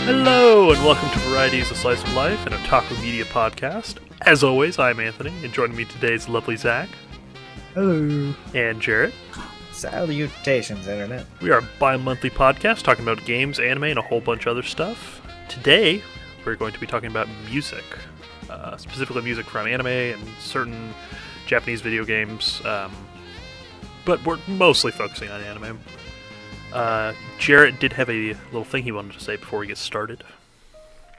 Hello, and welcome to Varieties of Slice of Life, an Otaku Media podcast. As always, I'm Anthony, and joining me today is lovely Zach. Hello. And Jarrett. Salutations, Internet. We are a bi-monthly podcast talking about games, anime, and a whole bunch of other stuff. Today, we're going to be talking about music. Specifically music from anime and certain Japanese video games. But we're mostly focusing on anime. Jarrett did have a little thing he wanted to say before we get started.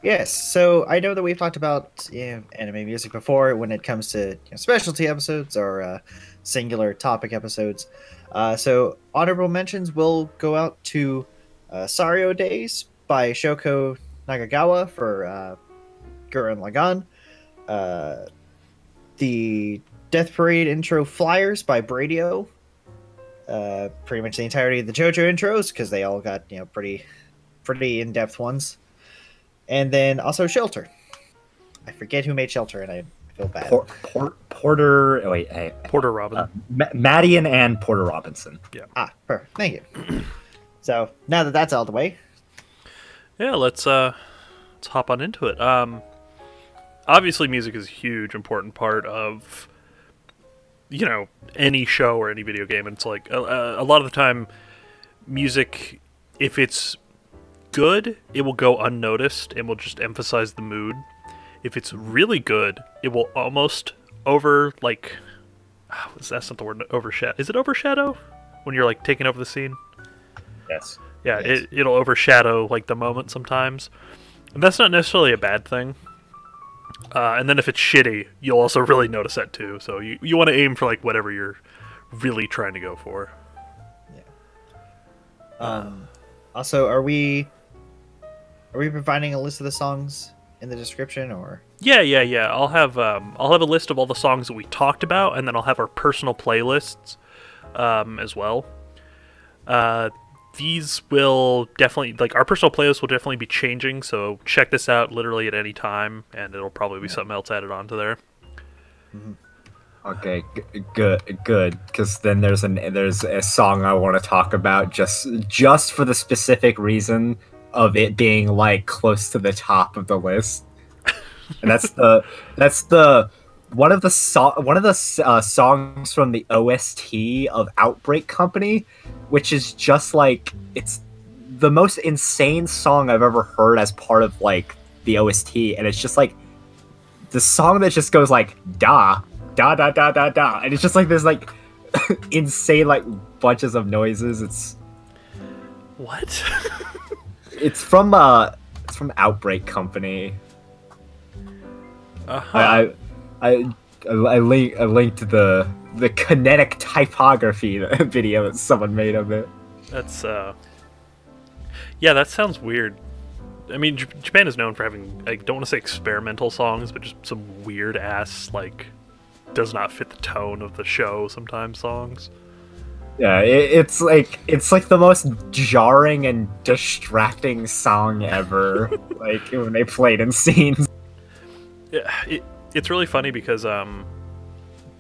Yes, so I know that we've talked about anime music before when it comes to specialty episodes or singular topic episodes. So honorable mentions will go out to Sario Days by Shoko Nagagawa for Gurren Lagann. The Death Parade intro Flyers by Bradio. Pretty much the entirety of the JoJo intros, because they all got pretty in-depth ones. And then also Shelter. I forget who made Shelter, and I feel bad. Porter Robinson. Maddie and Porter Robinson. Yeah. Perfect. Thank you. So now that that's out of the way, yeah, let's hop on into it. Obviously, music is a huge, important part of any show or any video game. And it's like a lot of the time, music, if it's good, it will go unnoticed and will just emphasize the mood. If it's really good, it will almost that's not the word, overshadow. Is it overshadow? When you're taking over the scene? Yes. Yeah, yes. It'll overshadow the moment sometimes. And that's not necessarily a bad thing. And then if it's shitty, you'll also really notice that too. So you want to aim for whatever you're really trying to go for. Yeah. Also, are we providing a list of the songs in the description, or? Yeah. I'll have a list of all the songs that we talked about, and then I'll have our personal playlists as well. These will definitely, our personal playlist will definitely be changing, so check this out literally at any time, and it'll probably be something else added onto there. Mm-hmm. Okay, good. Because then there's a song I want to talk about just for the specific reason of it being close to the top of the list, and that's one of the songs from the OST of Outbreak Company, which is just it's the most insane song I've ever heard as part of the OST, and it's just the song that just goes da da da da da da, and it's just there's insane bunches of noises. It's what? It's from Outbreak Company. Uh-huh. I linked the kinetic typography video that someone made of it. That's yeah, that sounds weird. I mean, Japan is known for having, I don't want to say experimental songs, but just some weird ass does not fit the tone of the show sometimes songs. Yeah, it's the most jarring and distracting song ever. When they played in scenes. Yeah, it's really funny because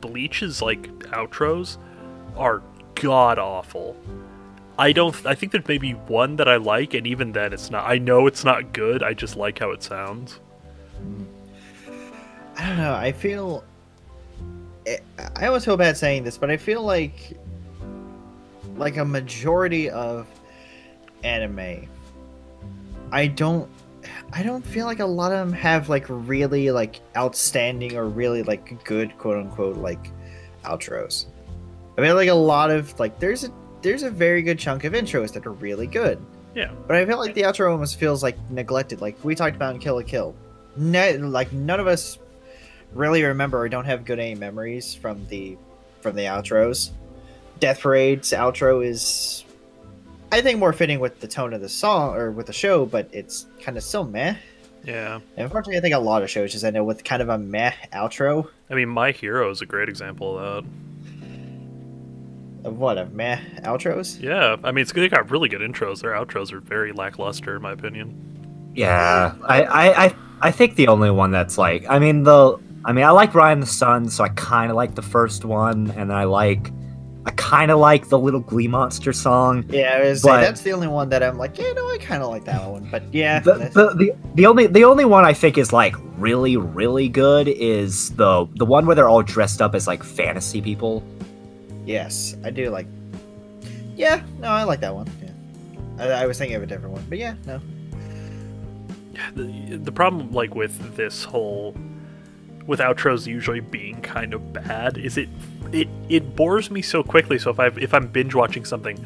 Bleach's outros are god awful. I think there's maybe one that I like, and even then it's not. I know it's not good. I just like how it sounds. I don't know. I almost feel bad saying this, but I feel like a majority of anime, I don't feel like a lot of them have really outstanding or really good quote unquote outros. I mean, a lot of there's a very good chunk of intros that are really good. Yeah. But I feel the outro almost feels neglected. We talked about in Kill la Kill. None of us really remember or don't have good any memories from the outros. Death Parade's outro is, I think, more fitting with the tone of the song or with the show, but it's kind of still meh. Yeah. And unfortunately, I think a lot of shows just end up with kind of a meh outro. I mean, My Hero is a great example of that. Of what? Of meh outros? Yeah. I mean, they got really good intros. Their outros are very lackluster, in my opinion. Yeah. I think the only one that's I like Ryan the Sun, so I kind of like the first one, and I like I kind of like the Little Glee Monster song. Yeah, I was but say that's the only one that I'm like, yeah, no, I kind of like that one. But yeah, the only one I think is like really really good is the one where they're all dressed up as like fantasy people. yes, I do like. Yeah, no, I like that one. Yeah, I was thinking of a different one, but yeah, no. The problem, like, with this whole, with outros usually being kind of bad, is it bores me so quickly. So if I'm binge watching something,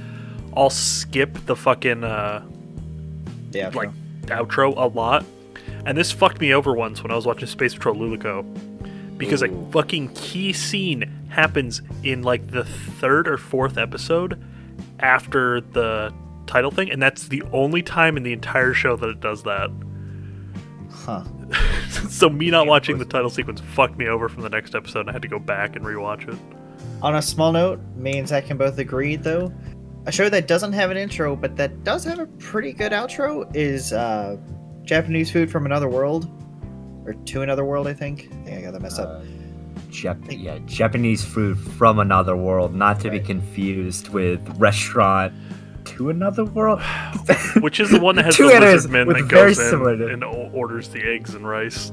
I'll skip the fucking Yeah, outro a lot. And this fucked me over once when I was watching Space Patrol Lulico, because a fucking key scene happens in like the 3rd or 4th episode after the title thing, and that's the only time in the entire show that it does that. Huh. So me not watching the title sequence fucked me over from the next episode, and I had to go back and rewatch it. On a small note, me and Zach can both agree, though, a show that doesn't have an intro, but that does have a pretty good outro is Japanese Food from Another World. Or To Another World, I think. I think I got that messed up. Japanese Food from Another World, not to be confused with Restaurant to Another World. Which is the one that has the lizardman that goes in and orders the eggs and rice.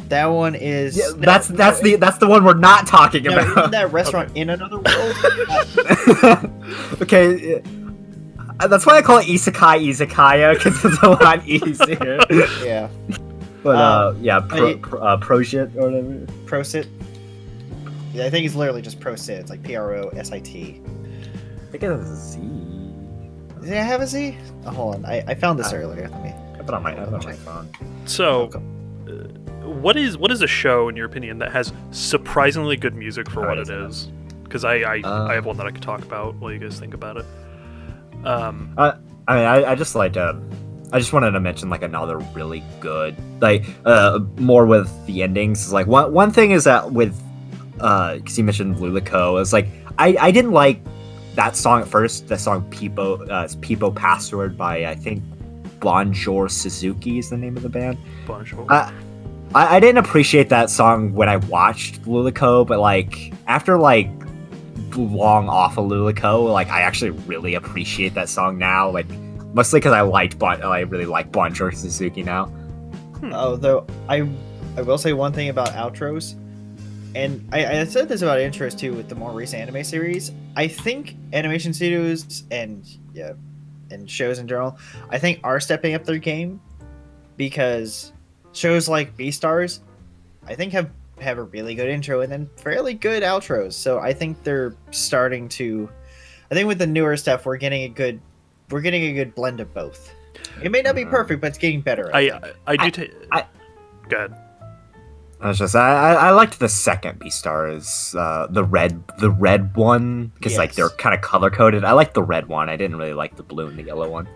That one is... Yeah, that's the one we're not talking about. Isn't that Restaurant in Another World? Okay, that's why I call it Izakaya, because it's a lot easier. Yeah. But, Prosit or whatever. Prosit. Yeah, I think it's literally just Prosit. It's like Prosit. I think it has a Z. Does it have a Z? Oh, hold on. I found this earlier. Let me... I put it on my phone. So, what is a show, in your opinion, that has surprisingly good music for what it is? Because I have one that I could talk about while you guys think about it. I just like I just wanted to mention like another really good, like more with the endings. Like one thing is that with because you mentioned Lulico, it's like I didn't like that song at first. That song Peepo Password by I think Bonjour Suzuki is the name of the band. Bonjour. I didn't appreciate that song when I watched Lulico, but like after like long off of Lulico, like I actually really appreciate that song now. Like mostly because I really like Bonjour Suzuki now. Although I will say one thing about outros, and I said this about intros too with the more recent anime series. I think animation studios and shows in general, I think are stepping up their game, because shows like Beastars, I think have a really good intro and then fairly good outros. So I think they're starting to. I think with the newer stuff, we're getting a good blend of both. It may not be perfect, but it's getting better. Go ahead. I liked the second Beastars, the red one, because like they're kind of color coded. I liked the red one. I didn't really like the blue and the yellow one.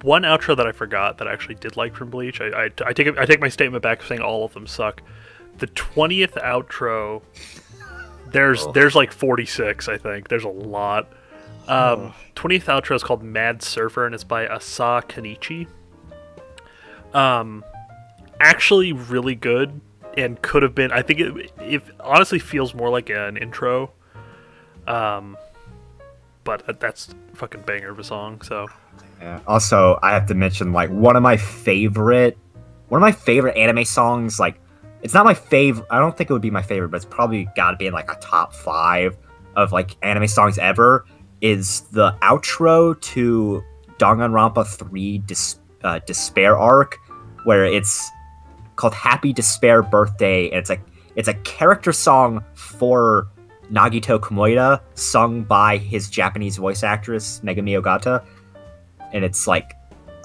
One outro that I forgot that I actually did like from Bleach. I take my statement back saying all of them suck. The 20th outro, there's like 46. I think there's a lot. 20th outro is called Mad Surfer, and it's by Asa Kenichi. Actually really good, and could have been. I think it honestly feels more like an intro. But that's a fucking banger of a song. So. Yeah. Also, I have to mention like one of my favorite anime songs. Like, it's not my favorite. I don't think it would be my favorite, but it's probably got to be in like a top 5 of like anime songs ever. Is the outro to Danganronpa 3 Despair Arc, where it's called Happy Despair Birthday, and it's a character song for Nagito Komoda, sung by his Japanese voice actress Megumi Ogata, and it's like,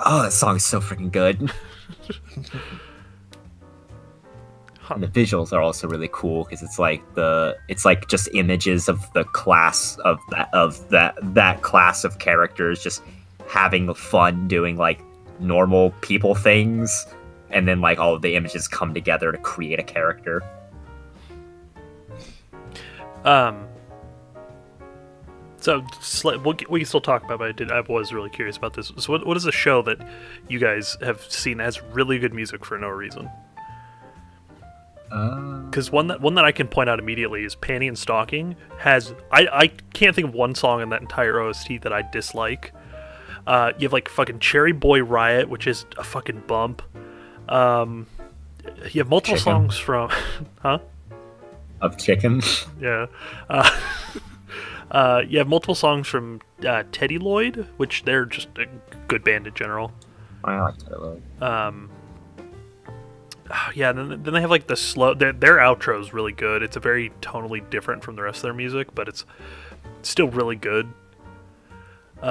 oh, that song is so freaking good. And the visuals are also really cool because it's like just images of the class of that class of characters just having fun doing like normal people things, and then like all of the images come together to create a character. So we can still talk about it, but I was really curious about this. So what is a show that you guys have seen that has really good music for no reason? Because one that I can point out immediately is Panty and Stalking has I can't think of one song in that entire OST that I dislike. You have like fucking Cherry Boy Riot, which is a fucking bump. You have multiple songs from huh? Of Chicken. Yeah. You have multiple songs from Teddy Lloyd, which they're just a good band in general. I like Teddy Lloyd. Yeah, then they have like the slow. Their outro is really good. It's a very tonally different from the rest of their music, but it's still really good. If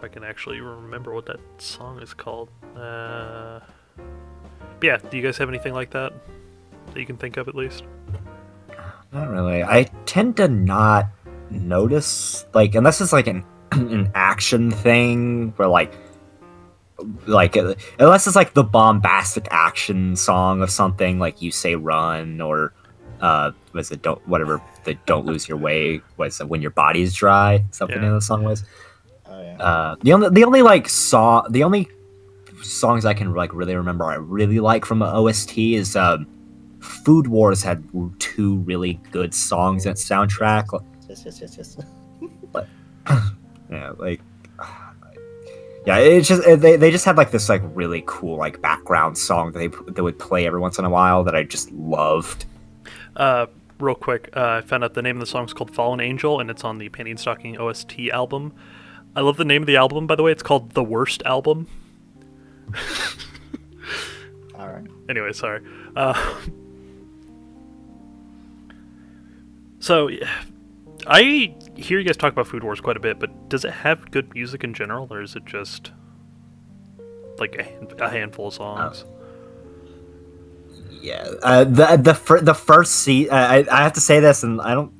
I can actually remember what that song is called. Yeah, do you guys have anything like that you can think of at least? Not really. I tend to not notice, like, unless it's like an action thing where like unless it's like the bombastic action song of something like You Say Run or was it Don't Lose Your Way, was it When Your Body's Dry, something in the song was. Oh yeah. The only songs I can like really remember I really like from the OST is Food Wars had 2 really good songs in its soundtrack. Yes. But yeah, like yeah, it's just they just had like this like really cool like background song that they would play every once in a while that I just loved. Real quick, I found out the name of the song is called Fallen Angel, and it's on the Panty and Stocking OST album. I love the name of the album, by the way. It's called The Worst Album. All right. Anyway, sorry. So, I hear you guys talk about Food Wars quite a bit, but does it have good music in general, or is it just like a handful of songs? Yeah, the first season. I have to say this, and I don't.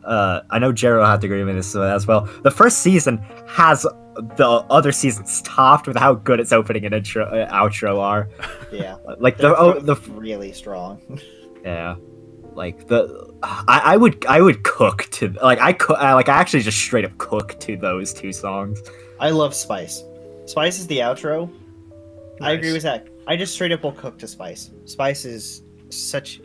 I know Jared will have to agree with this as well. The first season has the other seasons topped with how good its opening and outro are. Yeah, like the really strong. Yeah, like I would cook to like I actually just straight up cook to those 2 songs. I love Spice. Spice is the outro. Nice. I agree with that. I just straight up will cook to Spice. Spice is such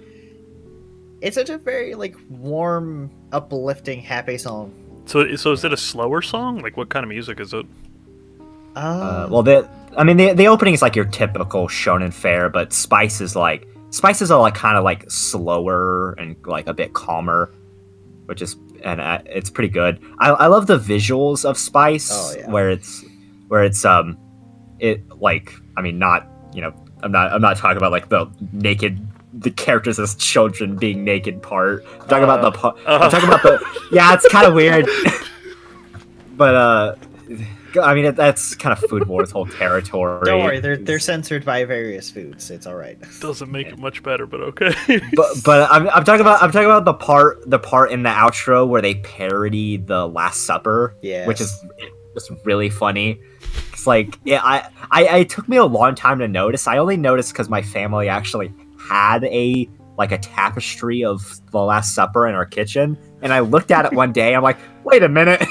a very like warm, uplifting, happy song. So is it a slower song? Like what kind of music is it? Well, the opening is like your typical shonen fare, but Spices are like kind of like slower and like a bit calmer, which is it's pretty good. I love the visuals of Spice. Oh, yeah. where it's it like I mean not I'm not talking about like the characters as children being naked part. I'm talking about yeah, it's kind of weird. But I mean that's kind of Food Wars whole territory. Don't worry, they're censored by various foods. It's all right. Doesn't make it much better, but okay. but I'm talking about the part in the outro where they parody the Last Supper, yes. which is just really funny. It's like it took me a long time to notice. I only noticed because my family actually had a tapestry of the Last Supper in our kitchen, and I looked at it one day. I'm like, wait a minute,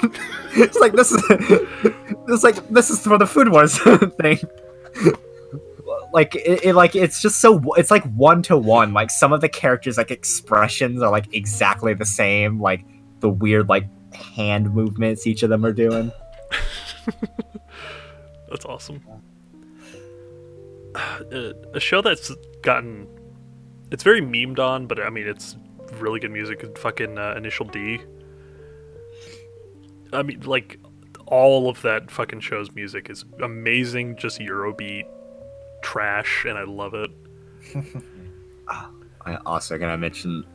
it's like this is for the Food Wars thing. Like it's just so it's like 1-to-1. Like some of the characters like expressions are like exactly the same. Like the weird like hand movements each of them are doing. That's awesome. A show that's gotten... It's very memed on, but I mean, it's really good music. Fucking Initial D. I mean, like, all of that fucking show's music is amazing, just Eurobeat trash, and I love it. I also gonna mention...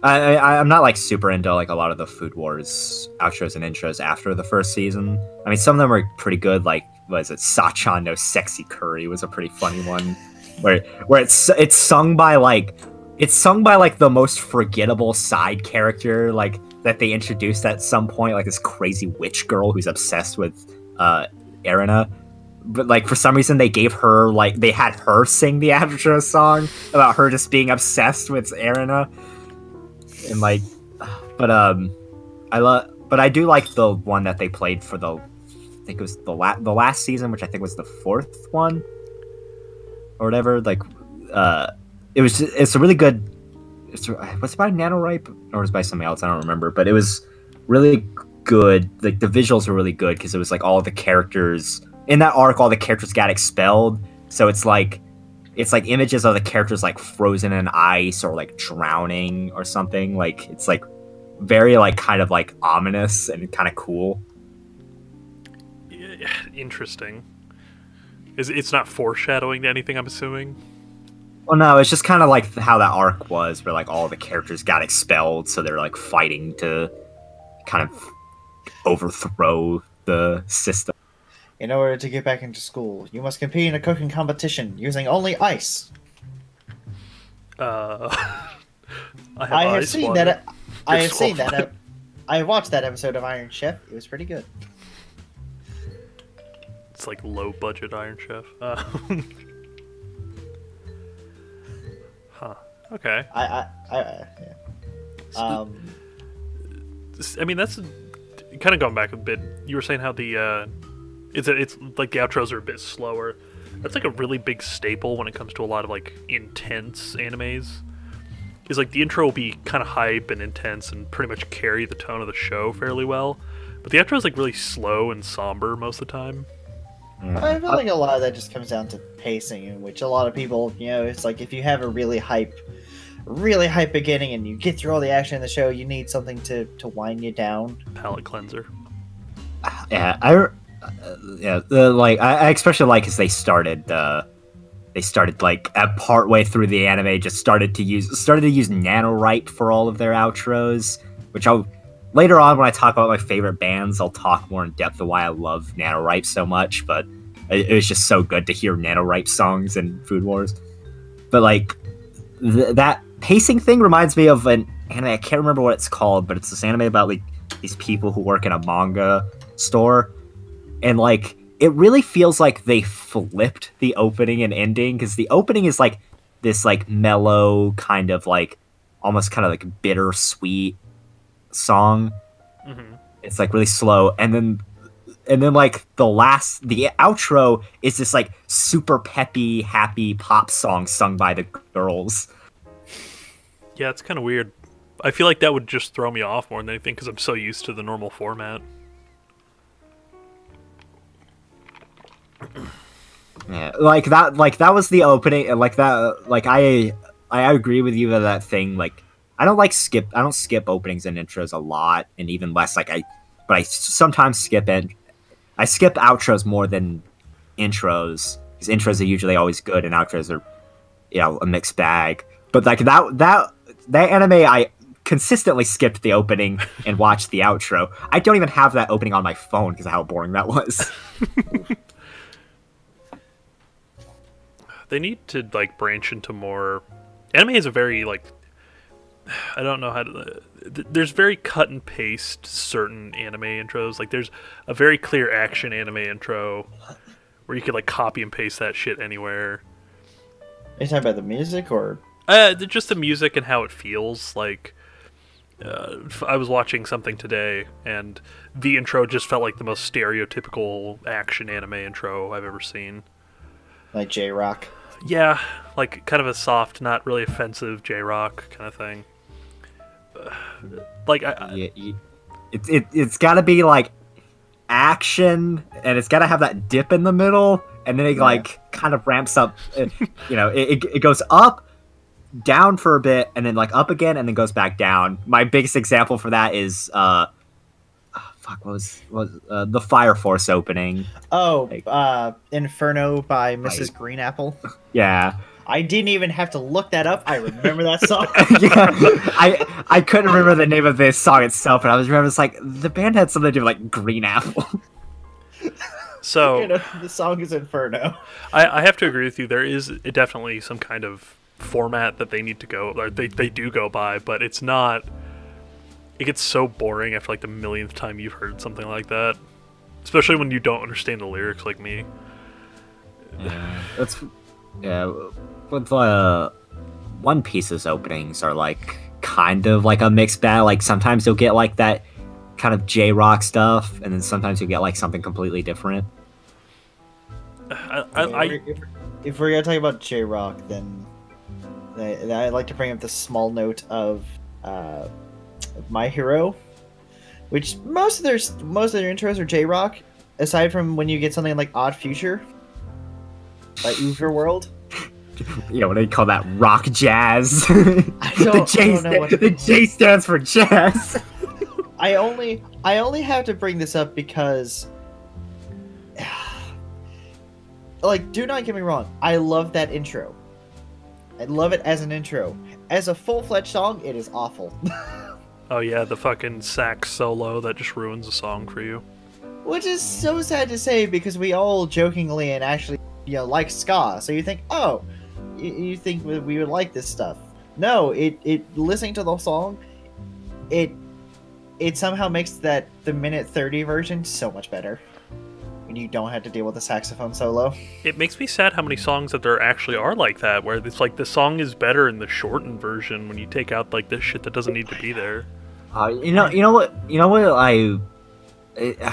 I'm not like super into like a lot of the Food Wars outros and intros after the first season. I mean, some of them are pretty good. Like, was it Sachan no Sexy Curry was a pretty funny one, where it's sung by like the most forgettable side character like that they introduced at some point, like this crazy witch girl who's obsessed with Erina. But like for some reason they had her sing the outro song about her just being obsessed with Erina. And like, but I do like the one that they played for I think it was the last season, which I think was the 4th one, or whatever. Like, it's a really good. Was it by NaNoWriMo or was it by something else? I don't remember, but it was really good. Like the visuals were really good because it was like all the characters in that arc, all the characters got expelled. So it's like images of the characters like frozen in ice or like drowning or something. Like it's like very like kind of like ominous and kind of cool. Yeah, interesting. It's not foreshadowing to anything, I'm assuming. Well, no, it's just kind of like how that arc was, where like all the characters got expelled, so they're like fighting to kind of overthrow the system. In order to get back into school, you must compete in a cooking competition using only ice. I have seen that. I have seen that. I watched that episode of Iron Chef. It was pretty good. It's like low budget Iron Chef. Huh. Okay. Yeah. I mean, that's kind of going back a bit. You were saying how the it's like the outros are a bit slower. That's like a really big staple when it comes to a lot of like intense animes. Is like the intro will be kind of hype and intense and pretty much carry the tone of the show fairly well, but the outro is like really slow and somber most of the time. I feel like a lot of that just comes down to pacing, in which a lot of people, it's like if you have a really hype beginning and you get through all the action in the show, you need something to wind you down. Palate cleanser. Yeah, I especially like because they started like at part way through the anime, just started to use NaNoWriMo for all of their outros, which I'll later on when I talk about my favorite bands, I'll talk more in depth of why I love NaNoWriMo so much. But it was just so good to hear NaNoWriMo songs in Food Wars. But like that pacing thing reminds me of an anime. I can't remember what it's called, but it's this anime about like these people who work in a manga store, and like it really feels like they flipped the opening and ending, because the opening is like this like mellow kind of like almost kind of like bittersweet song. Mm-hmm. It's like really slow, and then like the outro is this like super peppy, happy pop song sung by the girls. Yeah, it's kind of weird. I feel like that would just throw me off more than anything because I'm so used to the normal format. Yeah, like that was the opening. Like that, like I agree with you that thing. Like I don't skip openings and intros a lot, and even less but I sometimes skip I skip outros more than intros, because intros are usually always good and outros are a mixed bag. But like that anime, I consistently skipped the opening and watched the outro. I don't even have that opening on my phone because of how boring that was. They need to like branch into more. Anime is a very like, I don't know how to. There's very cut and paste certain anime intros. Like there's a very clear action anime intro where you could like copy and paste that shit anywhere. Are you talking about the music or? Just the music and how it feels. Like I was watching something today, and the intro just felt like the most stereotypical action anime intro I've ever seen. Like J-Rock. Yeah, like kind of a soft, not really offensive J-Rock kind of thing. Like it's got to be like action, and it's got to have that dip in the middle, and then it like kind of ramps up. It goes up, down for a bit, and then like up again, and then goes back down. My biggest example for that is what was the Fire Force opening? Oh, Inferno by Mrs. Greenapple. Yeah. I didn't even have to look that up. I remember that song. Yeah, I couldn't remember the name of this song itself, but I was remember it's like the band had something to do with like Green Apple. So the song is Inferno. I have to agree with you. There is definitely some kind of format that they need to go, or they do go by, but it's not. It gets so boring after like the millionth time you've heard something like that, especially when you don't understand the lyrics like me. With One Piece's openings are like kind of like a mixed bag. Like sometimes you'll get like that kind of J-Rock stuff, and then sometimes you'll get like something completely different. if we're gonna talk about J-Rock, then I'd like to bring up the small note of My Hero, which most of their intros are J-Rock, aside from when you get something like Odd Future by Overworld. You know what they call that? Rock jazz. I don't know what the J stands for jazz. I only have to bring this up because, like, do not get me wrong, I love that intro. I love it as an intro. As a full-fledged song, it is awful. Oh yeah, the fucking sax solo that just ruins the song for you. Which is so sad to say because we all jokingly and actually, like ska. So you think, oh, you think we would like this stuff. No, it listening to the song, it somehow makes the minute 30 version so much better. When you don't have to deal with the saxophone solo. It makes me sad how many songs that there actually are like that, where it's like the song is better in the shortened version when you take out like this shit that doesn't need to be there. You know what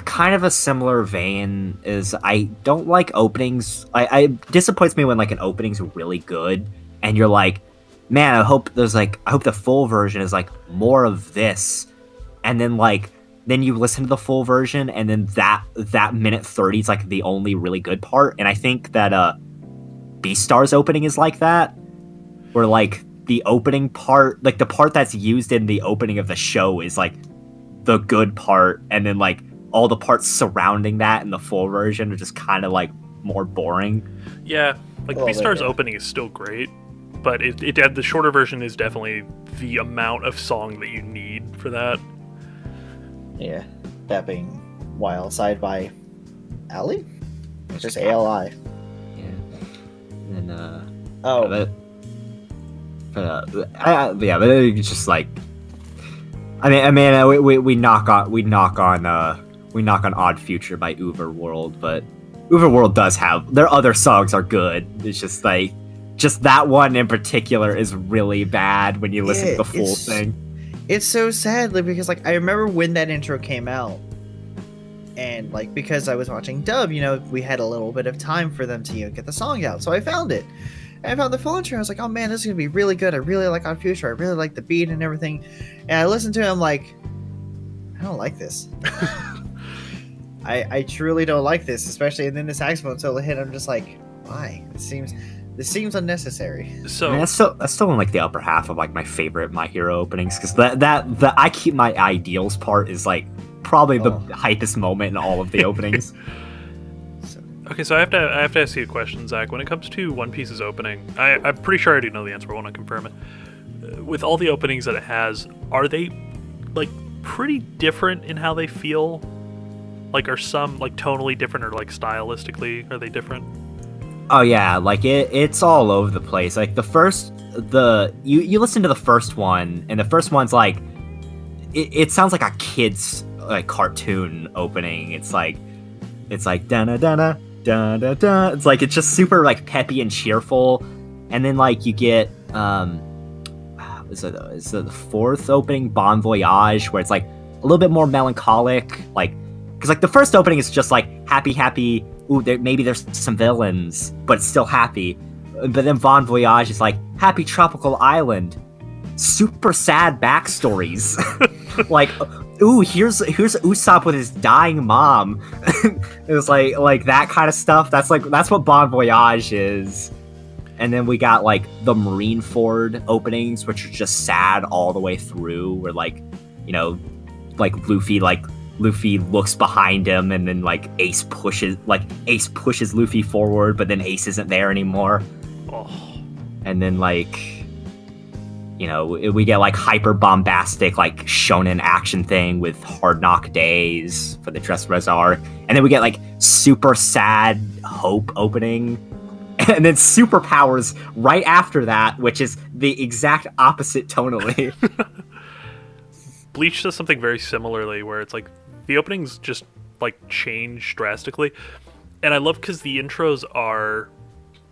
kind of a similar vein is I don't like openings. I disappoints me when like an opening's really good and you're like, man, I hope the full version is like more of this, and then you listen to the full version and then that minute 30 is like the only really good part. And I think that Beastar's opening is like that, where like the opening part, like the part that's used in the opening of the show is like the good part, and then like all the parts surrounding that in the full version are just kind of like more boring. Yeah, like Beastar's opening is still great, but the shorter version is definitely the amount of song that you need for that. Yeah, that being Wild Side by Ali? It's just ALI. Yeah. And but it's just like, I mean, we knock on Odd Future by Overworld, but Overworld does have their other songs are good. It's just like, just that one in particular is really bad when you listen to the full thing. It's so sad because like I remember when that intro came out, and like because I was watching dub, we had a little bit of time for them to get the song out, so I found it. And I found the full intro. I was like, oh man, this is gonna be really good. I really like Odd Future. I really like the beat and everything. And I listened to it. I'm like, I don't like this. I truly don't like this, especially, and then the saxophone solo hit. I'm just like, why? This seems unnecessary. So I mean, that's still in like the upper half of like my favorite My Hero openings, because the I Keep My Ideals part is like probably the hypest moment in all of the openings. Okay, so I have to ask you a question, Zach. When it comes to One Piece's opening, I'm pretty sure I do know the answer, but I want to confirm it. With all the openings that it has, are they like pretty different in how they feel? Like, are some like tonally different, or like stylistically are they different? Oh yeah, like it's all over the place. Like you listen to the first one, and the first one's like it sounds like a kid's like cartoon opening. It's like dana dana da da da. It's like it's just super like peppy and cheerful, and then like you get is it the fourth opening, Bon Voyage, where it's like a little bit more melancholic, like because like the first opening is just like happy. Ooh, maybe there's some villains, but it's still happy. But then Bon Voyage is like happy tropical island, super sad backstories. Like, ooh, here's Usopp with his dying mom. It was like that kind of stuff. That's what Bon Voyage is. And then we got like the Marineford openings, which are just sad all the way through. Where like, like Luffy looks behind him, and then like Ace pushes Luffy forward, but then Ace isn't there anymore. Oh. And then like, we get like hyper bombastic like shonen action thing with Hard Knock Days for the Dressrosa, and then we get like super sad Hope opening, and then Superpowers right after that, which is the exact opposite tonally. Bleach does something very similarly, where it's like the openings just like change drastically, and I love because the intros are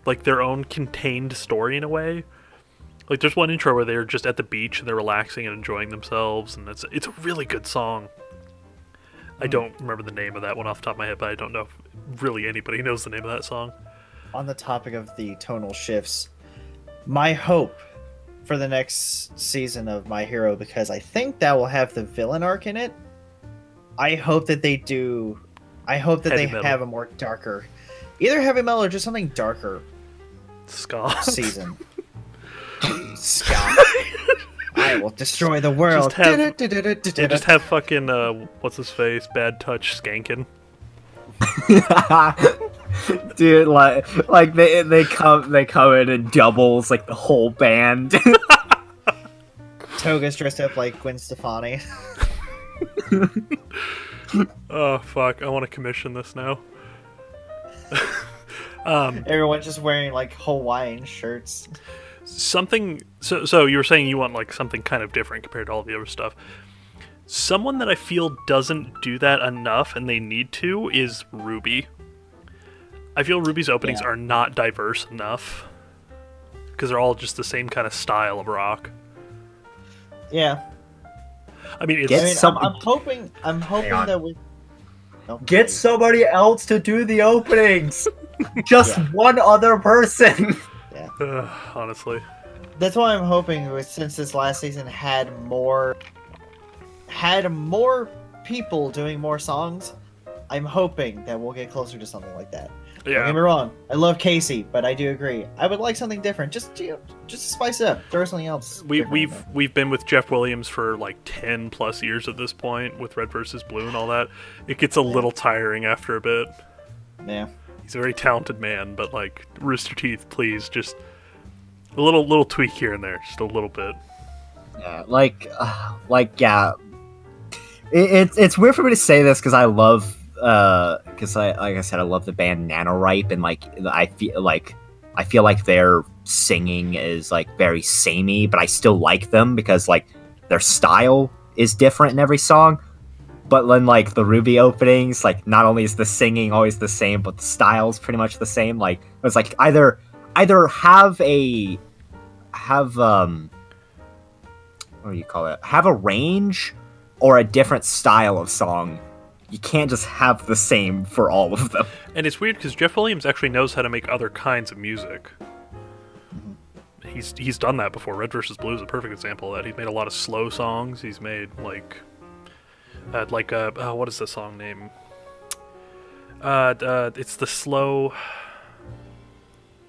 like their own contained story in a way. Like there's one intro where they're just at the beach and they're relaxing and enjoying themselves, and it's a really good song. I don't remember the name of that one off the top of my head, but I don't know if really anybody knows the name of that song. on the topic of the tonal shifts, my hope for the next season of My Hero, because I think that will have the villain arc in it. I hope that they do. I hope that Heavy they metal. have a more darker, either heavy metal or just something darker Ska. season. Ska. I will destroy the world. Just have fucking what's his face, Bad Touch skanking. Dude, like they come in doubles, like the whole band. Toga's dressed up like Gwen Stefani. Oh fuck! I want to commission this now. Everyone's just wearing like Hawaiian shirts. Something. So you were saying you want like something kind of different compared to all the other stuff. Someone that I feel doesn't do that enough, and they need to, is Ruby. I feel Ruby's openings are not diverse enough because they're all just the same kind of style of rock. Yeah. I mean, it's I'm hoping that we Get somebody else to do the openings. Just one other person. Yeah. Honestly. That's why I'm hoping, since this last season had more people doing more songs, I'm hoping that we'll get closer to something like that. Don't get me wrong, I love Casey, but I do agree. I would like something different. Just to spice it up. Throw something else. We've been with Jeff Williams for like 10 plus years at this point with Red vs. Blue and all that. It gets a little tiring after a bit. Yeah. He's a very talented man, but like Rooster Teeth, please, just a little tweak here and there, just a little bit. Yeah, it's weird for me to say this because I love because like I said, I love the band Nanoripe, and like I feel like their singing is like very samey, but I still like them because like their style is different in every song. But then like the Ruby openings, like not only is the singing always the same, but the style's pretty much the same. Like it's like either have what do you call it? Have a range or a different style of song. You can't just have the same for all of them. And it's weird because Jeff Williams actually knows how to make other kinds of music. He's done that before. Red vs. Blue is a perfect example of that. He's made a lot of slow songs. He's made what is the song name? It's the slow.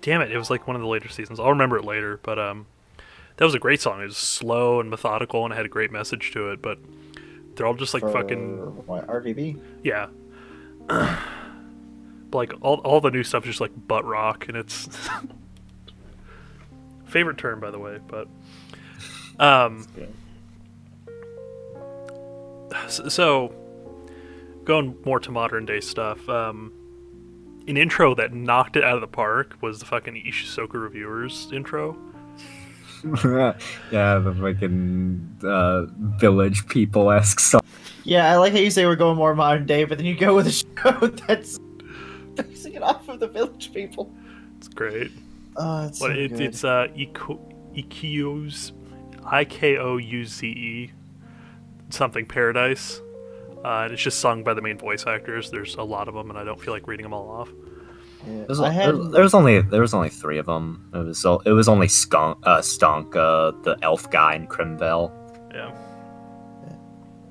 Damn it! It was like one of the later seasons. I'll remember it later. But that was a great song. It was slow and methodical, and it had a great message to it. But they're all just like fucking what, RVB. Yeah. But like all the new stuff is just like butt rock, and it's favorite term, by the way. But so going more to modern day stuff. An intro that knocked it out of the park was the fucking Ishizoku Reviewers intro. Yeah, the fucking Village People-esque song. Yeah, I like how you say we're going more modern day, but then you go with a show that's basing it off of the Village People. It's great. It's so good. It's Ikouze, Ikouze, something Paradise. And it's just sung by the main voice actors. There's a lot of them, and I don't feel like reading them all off. Yeah. There was only 3 of them. It was only Stunk, the elf guy, and Crimvale. Yeah.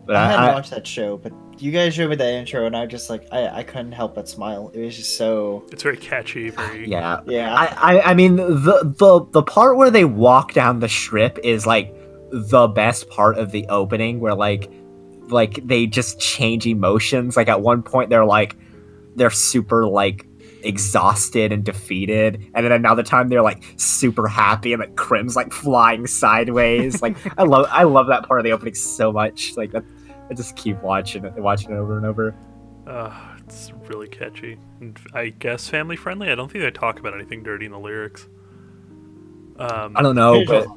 But I hadn't watched that show, but you guys showed me that intro, and I just like I couldn't help but smile. It was just so. It's very catchy. Yeah. Yeah. I mean the part where they walk down the strip is like the best part of the opening, where like they just change emotions. Like at one point they're super like exhausted and defeated, and then another time they're like super happy, and like Crim's like flying sideways. Like I love that part of the opening so much. Like that, I just keep watching it over and over. It's really catchy, and I guess family friendly. I don't think they talk about anything dirty in the lyrics. I don't know, but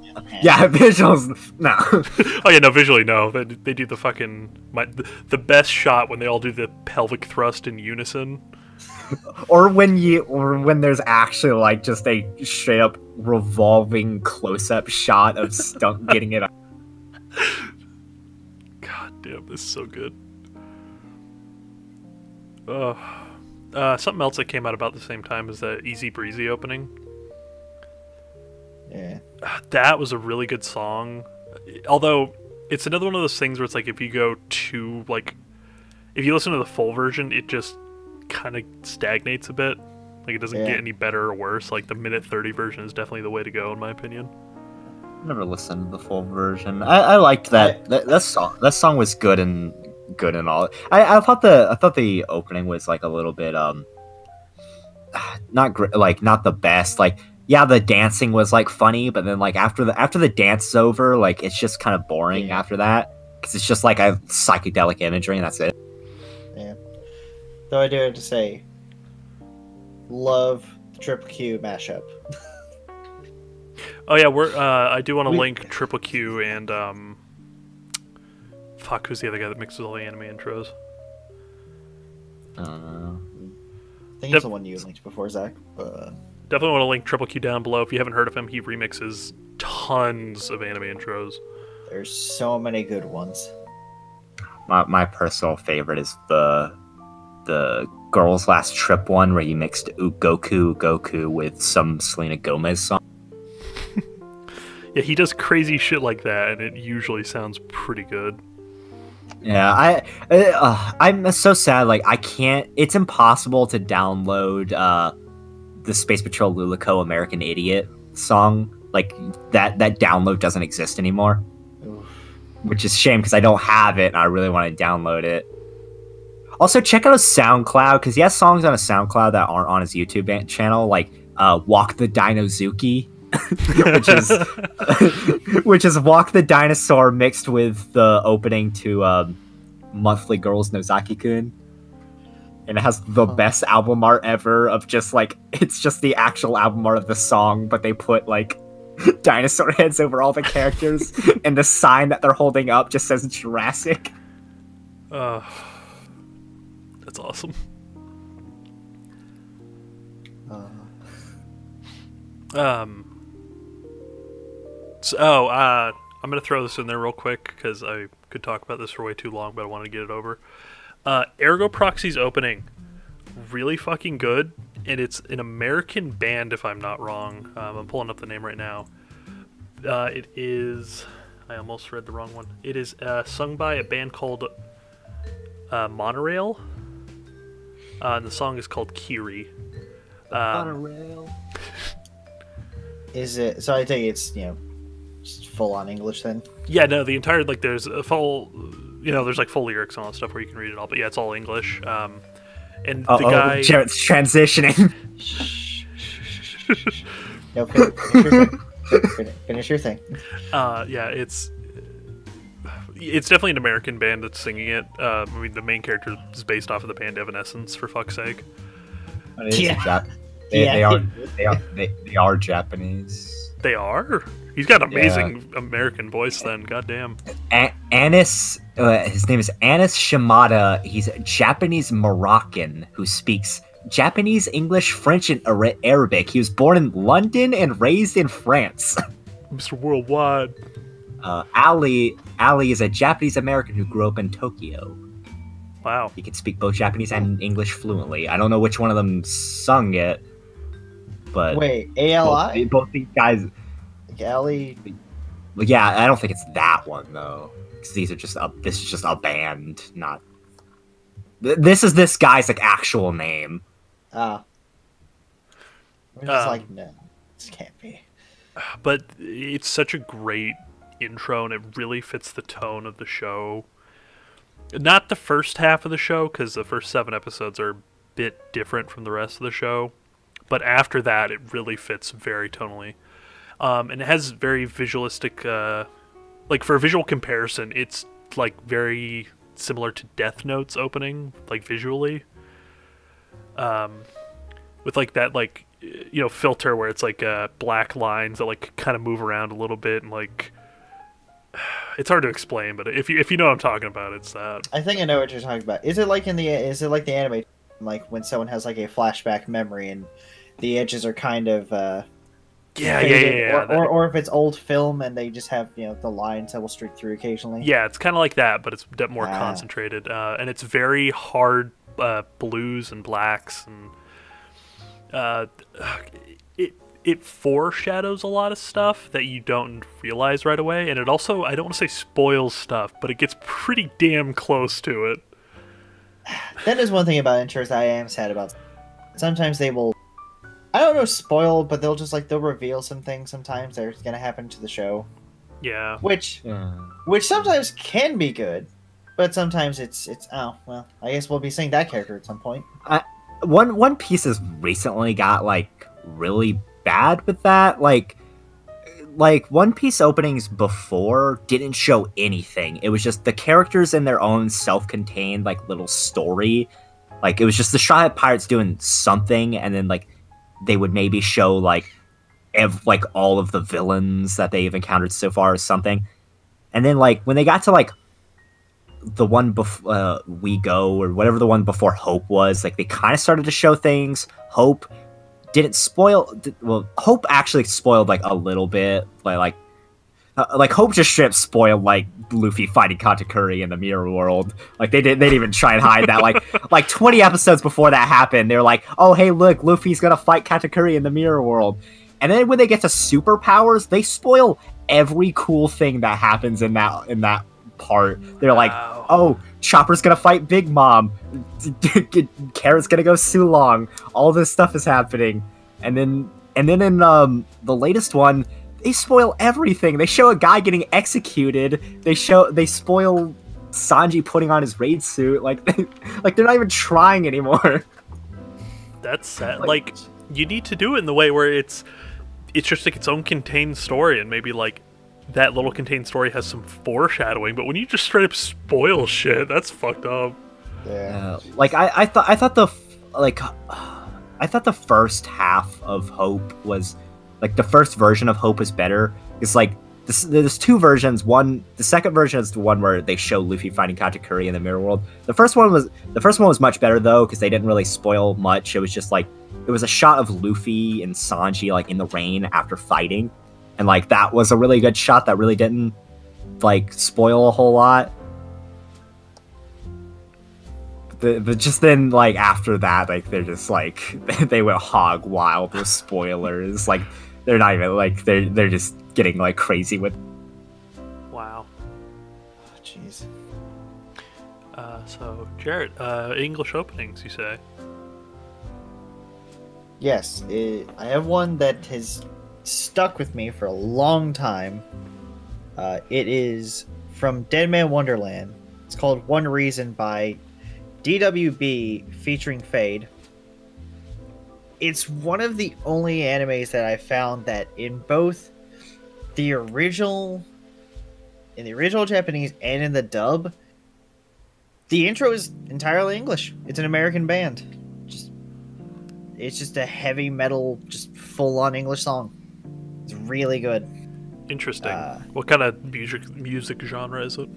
yeah, visuals no. Oh yeah, no, visually no. They do the fucking the best shot when they all do the pelvic thrust in unison. or when there's actually like just a straight up revolving close up shot of Stunk getting it up. God damn, this is so good. Oh, Something else that came out about the same time is the Easy Breezy opening. Yeah. That was a really good song. Although, it's another one of those things where it's like, if you go to, like... If you listen to the full version, it just kind of stagnates a bit. Like, it doesn't get any better or worse. Like, the minute 30 version is definitely the way to go, in my opinion. Never listened to the full version. I liked that. That song. That song was good and all. I thought the opening was like a little bit not great, like not the best. Like, yeah, the dancing was like funny, but then like after the dance is over, like it's just kind of boring after that, because it's just like a psychedelic imagery and that's it. Yeah. Though I do have to say, love the Triple Q mashup. Oh yeah, I do want to link Triple Q and fuck, who's the other guy that mixes all the anime intros? I think it's the one you linked before, Zach. Definitely want to link Triple Q down below. If you haven't heard of him, he remixes tons of anime intros. There's so many good ones. My personal favorite is the Girls Last Trip one, where you mixed Goku with some Selena Gomez song. Yeah, he does crazy shit like that, and it usually sounds pretty good. Yeah, I'm so sad. Like, I can't. It's impossible to download the Space Patrol Lulico American Idiot song. Like, that download doesn't exist anymore. Oof. Which is a shame, because I don't have it and I really want to download it. Also, check out his SoundCloud, because he has songs on his SoundCloud that aren't on his YouTube channel, like Walk the Dinozuki, which is Walk the Dinosaur mixed with the opening to Monthly Girls Nozaki-kun. And it has the best album art ever of just like, it's just the actual album art of the song, but they put like dinosaur heads over all the characters, and the sign that they're holding up just says Jurassic. That's awesome. I'm gonna throw this in there real quick because I could talk about this for way too long, but I want to get it over. Ergo Proxy's opening, really fucking good, and it's an American band if I'm not wrong. I'm pulling up the name right now. It is, I almost read the wrong one. It is sung by a band called Monorail, and the song is called Kiri. Monorail. Is it? So I think it's just full on English then. Yeah, no, the entire like there's a full, there's like full lyrics and all that stuff where you can read it all. But yeah, it's all English. And the guy Jarrett's transitioning. No, finish your thing. Yeah, it's definitely an American band that's singing it. I mean, the main character is based off of the band Evanescence, for fuck's sake. They are Japanese. They are? He's got an amazing American voice then, goddamn. Anis, his name is Anis Shimada. He's a Japanese Moroccan who speaks Japanese, English, French, and Arabic. He was born in London and raised in France. Mr. Worldwide. Ali is a Japanese American who grew up in Tokyo. Wow. He can speak both Japanese and English fluently. I don't know which one of them sung it, but wait, ALI? Both these guys. Ali. Yeah, I don't think it's that one though, because this is just a band, not. This is this guy's like actual name. I'm just like, no, this can't be. But it's such a great intro, and it really fits the tone of the show. Not the first half of the show, because the first 7 episodes are a bit different from the rest of the show. But after that, it really fits very tonally. And it has very visualistic, like for a visual comparison, it's like very similar to Death Note's opening, like visually. With like that, like, filter where it's like black lines that like kind of move around a little bit, and like, it's hard to explain, but if you know what I'm talking about, it's that. I think I know what you're talking about. Is it like the anime, like when someone has like a flashback memory and the edges are kind of yeah. Or if it's old film and they just have the lines that will streak through occasionally. Yeah, it's kind of like that, but it's more concentrated, and it's very hard blues and blacks, and it foreshadows a lot of stuff that you don't realize right away, and it also, I don't want to say spoils stuff, but it gets pretty damn close to it. That is one thing about intros that I am sad about. Sometimes they will, I don't know, spoil, but they'll just they'll reveal some things sometimes that are going to happen to the show. Yeah. Which sometimes can be good, but sometimes it's oh, well, I guess we'll be seeing that character at some point. One Piece has recently got really bad with that. Like One Piece openings before didn't show anything. It was just the characters in their own self-contained little story. It was just the Straw Hat Pirates doing something, and then they would maybe show all of the villains that they've encountered so far or something. And then when they got to the one before We Go, or whatever the one before Hope was, they kind of started to show things. Hope didn't spoil. Well, Hope actually spoiled a little bit. Hope just straight up spoiled Luffy fighting Katakuri in the Mirror World. They didn't even try and hide that. 20 episodes before that happened, they were like, oh hey look, Luffy's gonna fight Katakuri in the Mirror World. And then when they get to superpowers, they spoil every cool thing that happens in that part. They're like, oh, Chopper's gonna fight Big Mom, Carrot's gonna go Sulong, all this stuff is happening. And then in the latest one, they spoil everything. They show a guy getting executed. They spoil Sanji putting on his raid suit. They're not even trying anymore. That's sad. You need to do it in the way where it's just its own contained story, and maybe that little contained story has some foreshadowing. But when you just straight up spoil shit, that's fucked up. Yeah. I thought the first half of Hope was the first version of Hope is better. It's there's two versions. The second version is the one where they show Luffy fighting Katakuri in the Mirror World. The first one was much better though, because they didn't really spoil much. It was just it was a shot of Luffy and Sanji in the rain after fighting, and that was a really good shot that really didn't spoil a whole lot. But just then after that, they're just they went hog wild with spoilers. They're not even they're just getting crazy with. Wow. Oh, jeez. So Jarrett, English openings, you say? Yes, I have one that has stuck with me for a long time. It is from Dead Man Wonderland. It's called One Reason by DWB featuring Fade. It's one of the only animes that I found that in both the original Japanese and in the dub, the intro is entirely English. It's an American band. It's just a heavy metal, just full-on English song. It's really good. Interesting. What kind of music genre is it?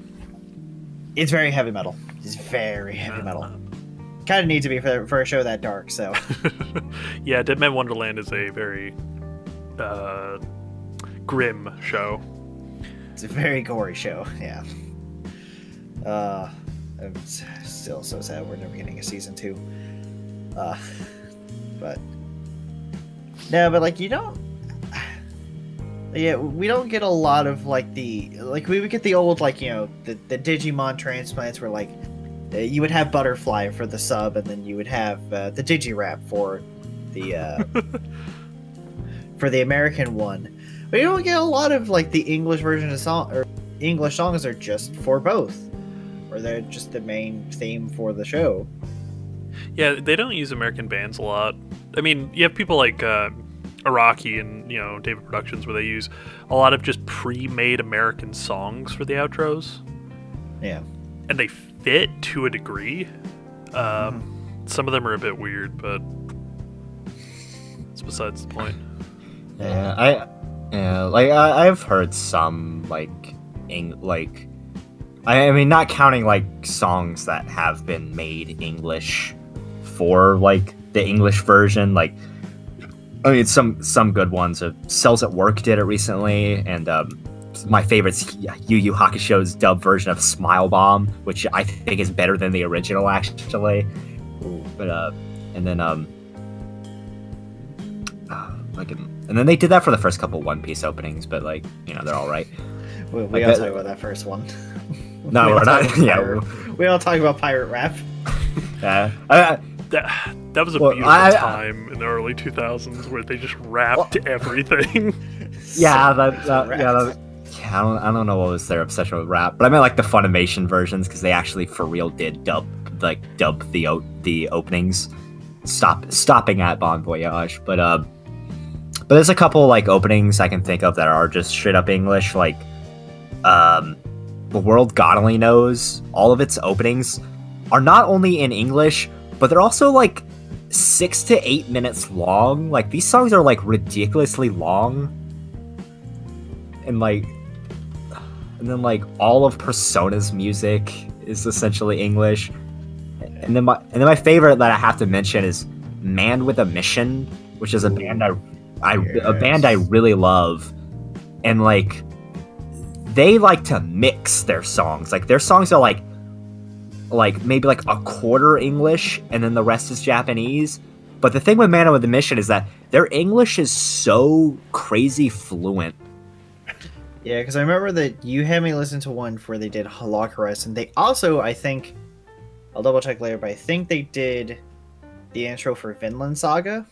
It's very heavy metal. It's very heavy metal. Kind of need to be for a show that dark, so. Yeah, Dead Man Wonderland is a very grim show. It's a very gory show, yeah. I'm still so sad we're never getting a season 2. But no, but you don't. Yeah, we don't get a lot of we would get the old the Digimon transplants where you would have Butterfly for the sub, and then you would have the Digirap for the for the American one. But you don't get a lot of the English version of song, or English songs are just for both, or they're just the main theme for the show. Yeah, they don't use American bands a lot. I mean, you have people like Araki and David Productions where they use a lot of just pre-made American songs for the outros. Yeah, and they fit to a degree. Some of them are a bit weird, but it's besides the point. I've heard some I mean, not counting songs that have been made English for the English version. I mean, some good ones. Cells at Work did it recently, and my favorite's Yu Yu Hakusho's dub version of Smile Bomb, which I think is better than the original actually. But and then and then they did that for the first couple One Piece openings, but like, you know, they're all right. We all talk about that first one. No, we're not. Yeah, we all talk about pirate rap. Yeah. That was a beautiful time in the early 2000s where they just rapped everything. Yeah, I don't know what was their obsession with rap, but I meant like the Funimation versions because they actually for real did dub the openings, stopping at Bon Voyage. But there's a couple like openings I can think of that are just straight up English, like The World God Only Knows. All of its openings are not only in English, but they're also like 6 to 8 minutes long. Like these songs are like ridiculously long, and then like all of Persona's music is essentially English. And then my favorite that I have to mention is Man with a Mission, which is a band a band I really love, and like they like to mix their songs. Like their songs are like maybe like a quarter English and then the rest is Japanese. But the thing with Man with a Mission is that their English is so crazy fluent. Yeah, because I remember that you had me listen to one where they did Halakaris, and they also, I think, I'll double check later, but I think they did the intro for Vinland Saga,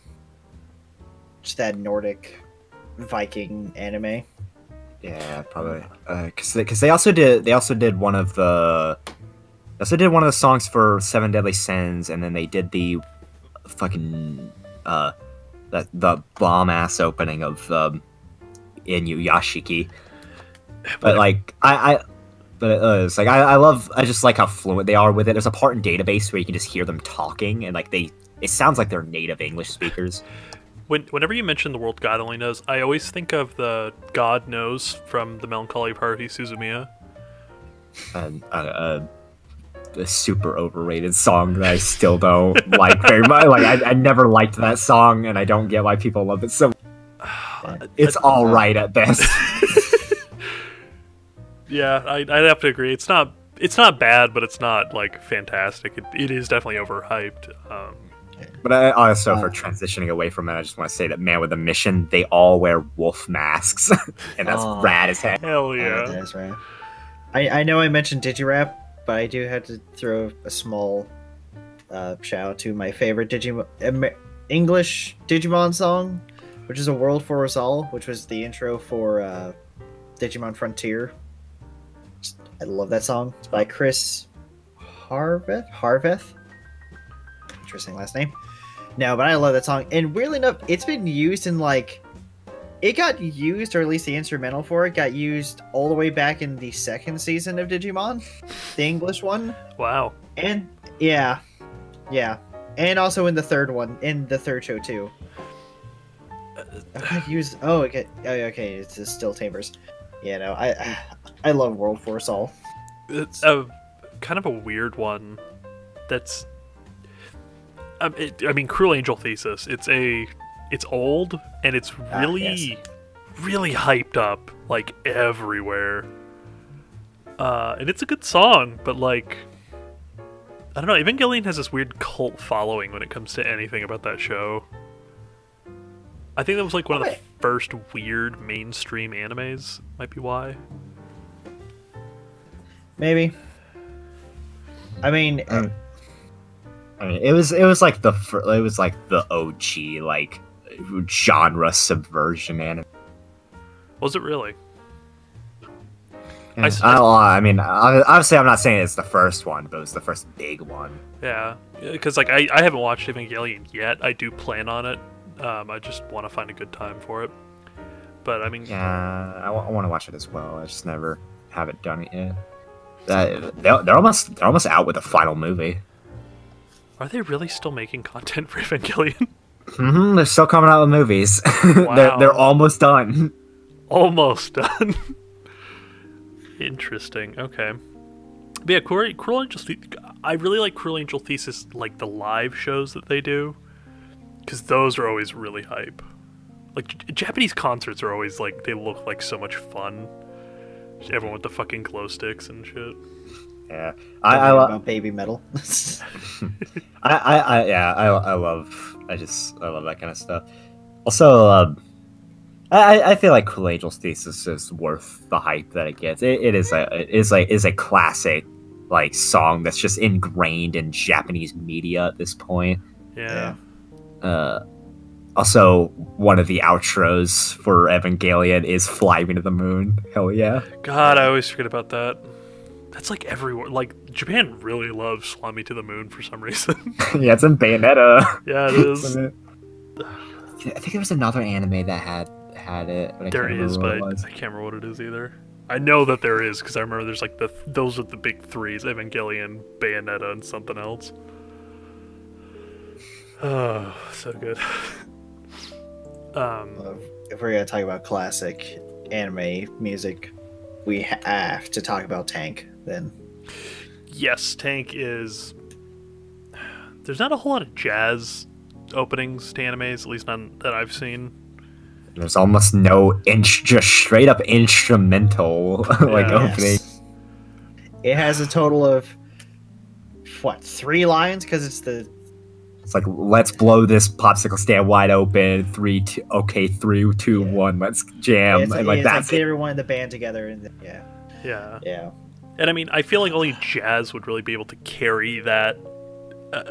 just that Nordic Viking anime. Yeah, probably. Because they also did one of the songs for Seven Deadly Sins, and then they did the fucking the bomb ass opening of Inuyashiki. But like I just like how fluent they are with it. There's a part in Database where you can just hear them talking, and like it sounds like they're native English speakers. Whenever you mention The World God Only Knows, I always think of the God Knows from the Melancholy Party Suzumiya. And a super overrated song that I still don't like very much. Like I never liked that song, and I don't get why people love it so much. It's all right at best. Yeah, I'd have to agree. It's not bad, but it's not like fantastic. It is definitely overhyped. But I also, for transitioning away from it, I just want to say that Man with a Mission, they all wear wolf masks, and that's rad as heck. Hell yeah! That is rad. I know I mentioned Digirap, but I do have to throw a small shout out to my favorite English Digimon song, which is A World for Us All, which was the intro for Digimon Frontier. I love that song. It's by Chris Harveth. Interesting last name. No, but I love that song. And weirdly enough, it's been used in it got used, or at least the instrumental for it got used all the way back in the second season of Digimon, the English one. Wow. And yeah, and also in the third one, in the third show too. I got used. Oh, okay. It's still Tamers. Yeah, no, I love World Force All. It's a kind of a weird one. That's, I mean, Cruel Angel Thesis. It's old and it's really hyped up like everywhere. And it's a good song, but like, I don't know. Evangelion has this weird cult following when it comes to anything about that show. I think that was like one of the first weird mainstream animes. Might be why. Maybe. I mean, it was like the OG like genre subversion anime. Was it really? Yeah. I mean, obviously, I'm not saying it's the first one, but it was the first big one. Yeah, because like I haven't watched Evangelion yet. I do plan on it. I just want to find a good time for it. But I mean, yeah, I want to watch it as well. I just never haven't done it yet. They're almost out with a final movie. Are they really still making content for Evangelion? Mm-hmm, they're still coming out with movies. Wow. they're almost done. Almost done. Interesting. Okay. But yeah, Cruel Angel. I really like Cruel Angel Thesis, like the live shows that they do, because those are always really hype. Like Japanese concerts are always like, they look like so much fun. Just everyone with the fucking glow sticks and shit. Yeah, I about baby metal. I love that kind of stuff. Also, I feel like Cool Angel's Thesis is worth the hype that it gets. It is a classic like song that's just ingrained in Japanese media at this point. Yeah. Also, one of the outros for Evangelion is "Fly Me to the Moon." Hell yeah! God, I always forget about that. That's like everywhere. Like Japan really loves "Fly Me to the Moon" for some reason. Yeah, it's in Bayonetta. Yeah, it is. I think there was another anime that had it. But There is, but I can't remember what it is either. I know that there is because I remember there's like those are the big threes: Evangelion, Bayonetta, and something else. Oh, so good. If we're gonna talk about classic anime music, we have to talk about Tank. Then, yes, Tank is. There's not a whole lot of jazz openings to animes, at least none that I've seen. There's almost no just straight up instrumental like opening. It has a total of 3 lines because it's like, let's blow this popsicle stand wide open. 3, 2, okay, 3, 2, 1. Let's jam. It's, and like it's that's like get everyone in the band together and yeah. And I mean, I feel like only jazz would really be able to carry that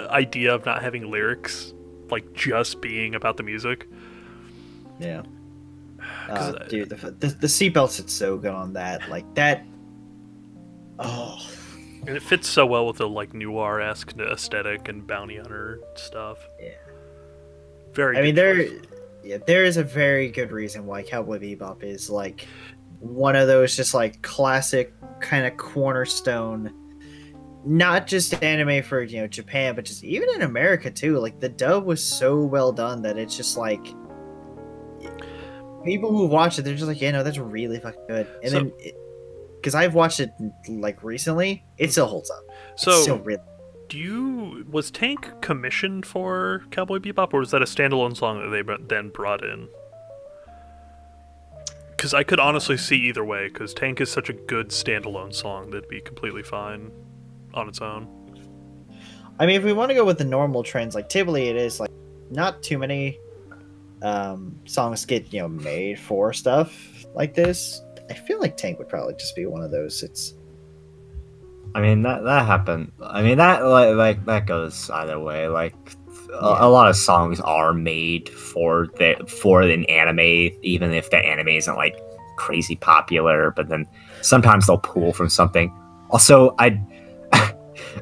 idea of not having lyrics, like just being about the music. Yeah. Dude, the seatbelts it's so good on that. Like that. Oh. And it fits so well with the like noir-esque aesthetic and bounty hunter stuff. Yeah. Very. I mean, there is a very good reason why Cowboy Bebop is like one of those just like classic kind of cornerstone, not just anime for Japan, but just even in America too. Like the dub was so well done that it's just like people who watch it, they're just like, yeah, no, that's really fucking good. And so, then. Because I've watched it like recently, it still holds up. So, it's still really... was Tank commissioned for Cowboy Bebop, or was that a standalone song that they then brought in? Because I could honestly see either way. Because Tank is such a good standalone song that'd be completely fine on its own. I mean, if we want to go with the normal trends, like typically it is like not too many songs get made for stuff like this. I feel like Tank would probably just be one of those. I mean that happened. I mean that goes either way. Like a lot of songs are made for an anime, even if that anime isn't like crazy popular. But then sometimes they'll pull from something. Also,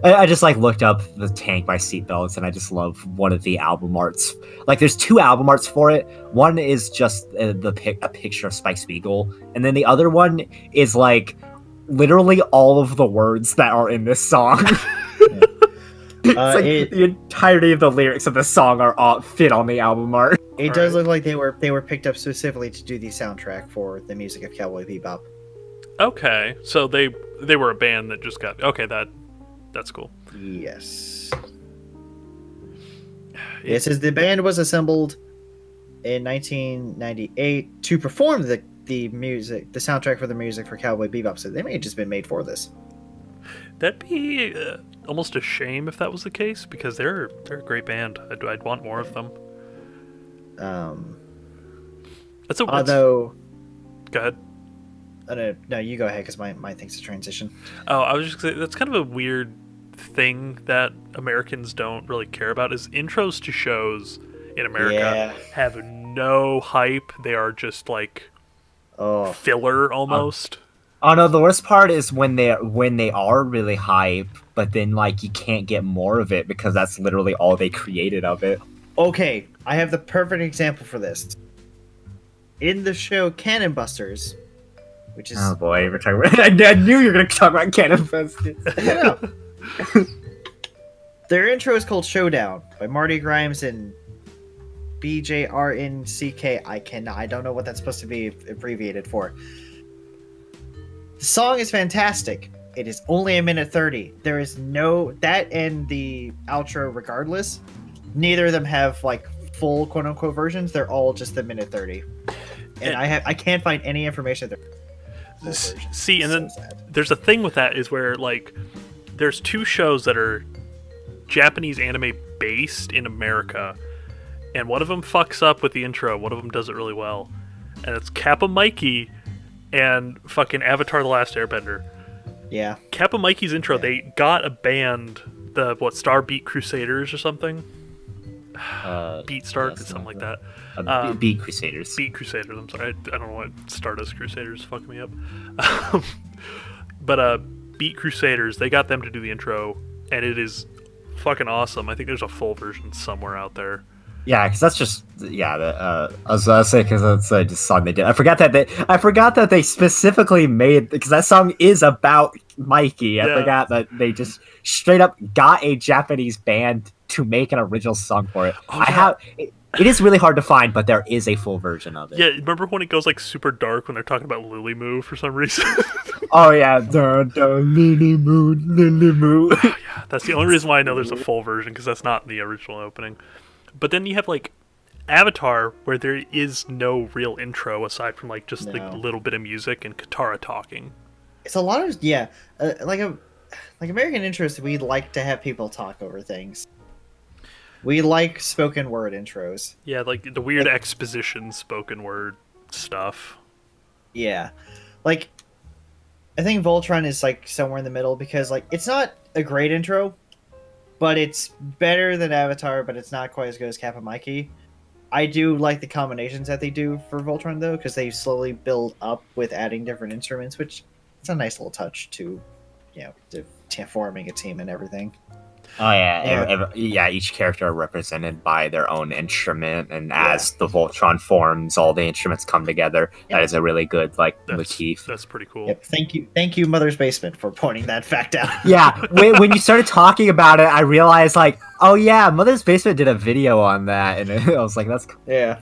I just like looked up the Tank by Seatbelts, and I just love one of the album arts. Like, there's 2 album arts for it. One is just a picture of Spike Spiegel, and then the other one is like literally all of the words that are in this song. The entirety of the lyrics of the song are all fit on the album art. It does look like they were picked up specifically to do the soundtrack for the music of Cowboy Bebop. Okay, so they were a band that just got That's cool. Yes. It says the band was assembled in 1998 to perform the soundtrack for the music for Cowboy Bebop. So they may have just been made for this. That'd be almost a shame if that was the case, because they're a great band. I'd want more of them. Although, go ahead. No, you go ahead because my thing's a transition. Oh, I was just gonna say, that's kind of a weird thing that Americans don't really care about is intros to shows in America have no hype. They are just like filler almost. Oh no, the worst part is when they are really hype, but then like you can't get more of it because that's literally all they created of it. Okay, I have the perfect example for this. In the show Cannon Busters, which is... Oh boy, we're talking about... I knew you were going to talk about Cannon Busters. No. Their intro is called Showdown by Marty Grimes and BJRNCK. I don't know what that's supposed to be abbreviated for. The song is fantastic. It is only 1:30. There is no... That and the outro regardless. Neither of them have like full quote-unquote versions. They're all just the 1:30. And I can't find any information there. See, and then there's a thing with that is where like there's two shows that are Japanese anime based in America, and one of them fucks up with the intro, one of them does it really well, and it's Kappa Mikey and fucking Avatar: The Last Airbender. Yeah. Kappa Mikey's intro, they got a band, Star Beat Crusaders or something? Beat Star, something like that. Beat Crusaders. Beat Crusaders, I'm sorry. I don't know what Stardust Crusaders fucking me up. But Beat Crusaders, they got them to do the intro, and it is fucking awesome. I think there's a full version somewhere out there. Yeah, because that's just I was gonna say because that's just a song they did. I forgot that they specifically made, because that song is about Mikey. I forgot that they just straight up got a Japanese band to make an original song for it. Oh, yeah. It is really hard to find, but there is a full version of it. Yeah, remember when it goes like super dark when they're talking about Lily Moo for some reason? Oh yeah, Lily Moo. Yeah, that's the only reason why I know there's a full version, because that's not in the original opening. But then you have like Avatar, where there is no real intro aside from like just like a little bit of music and Katara talking. It's a lot of like American intros. We like to have people talk over things. We like spoken word intros. Yeah, like the weird exposition spoken word stuff. Yeah, like I think Voltron is like somewhere in the middle, because like it's not a great intro, but it's better than Avatar, but it's not quite as good as Kappa Mikey. I do like the combinations that they do for Voltron, though, because they slowly build up with adding different instruments, which it's a nice little touch to, to forming a team and everything. Oh yeah, each character are represented by their own instrument, and as the Voltron forms, all the instruments come together. That is a really good motif. That's pretty cool. Yep. Thank you, Mother's Basement, for pointing that fact out. Yeah, when you started talking about it, I realized oh yeah, Mother's Basement did a video on that, and I was like, that's cool. Yeah.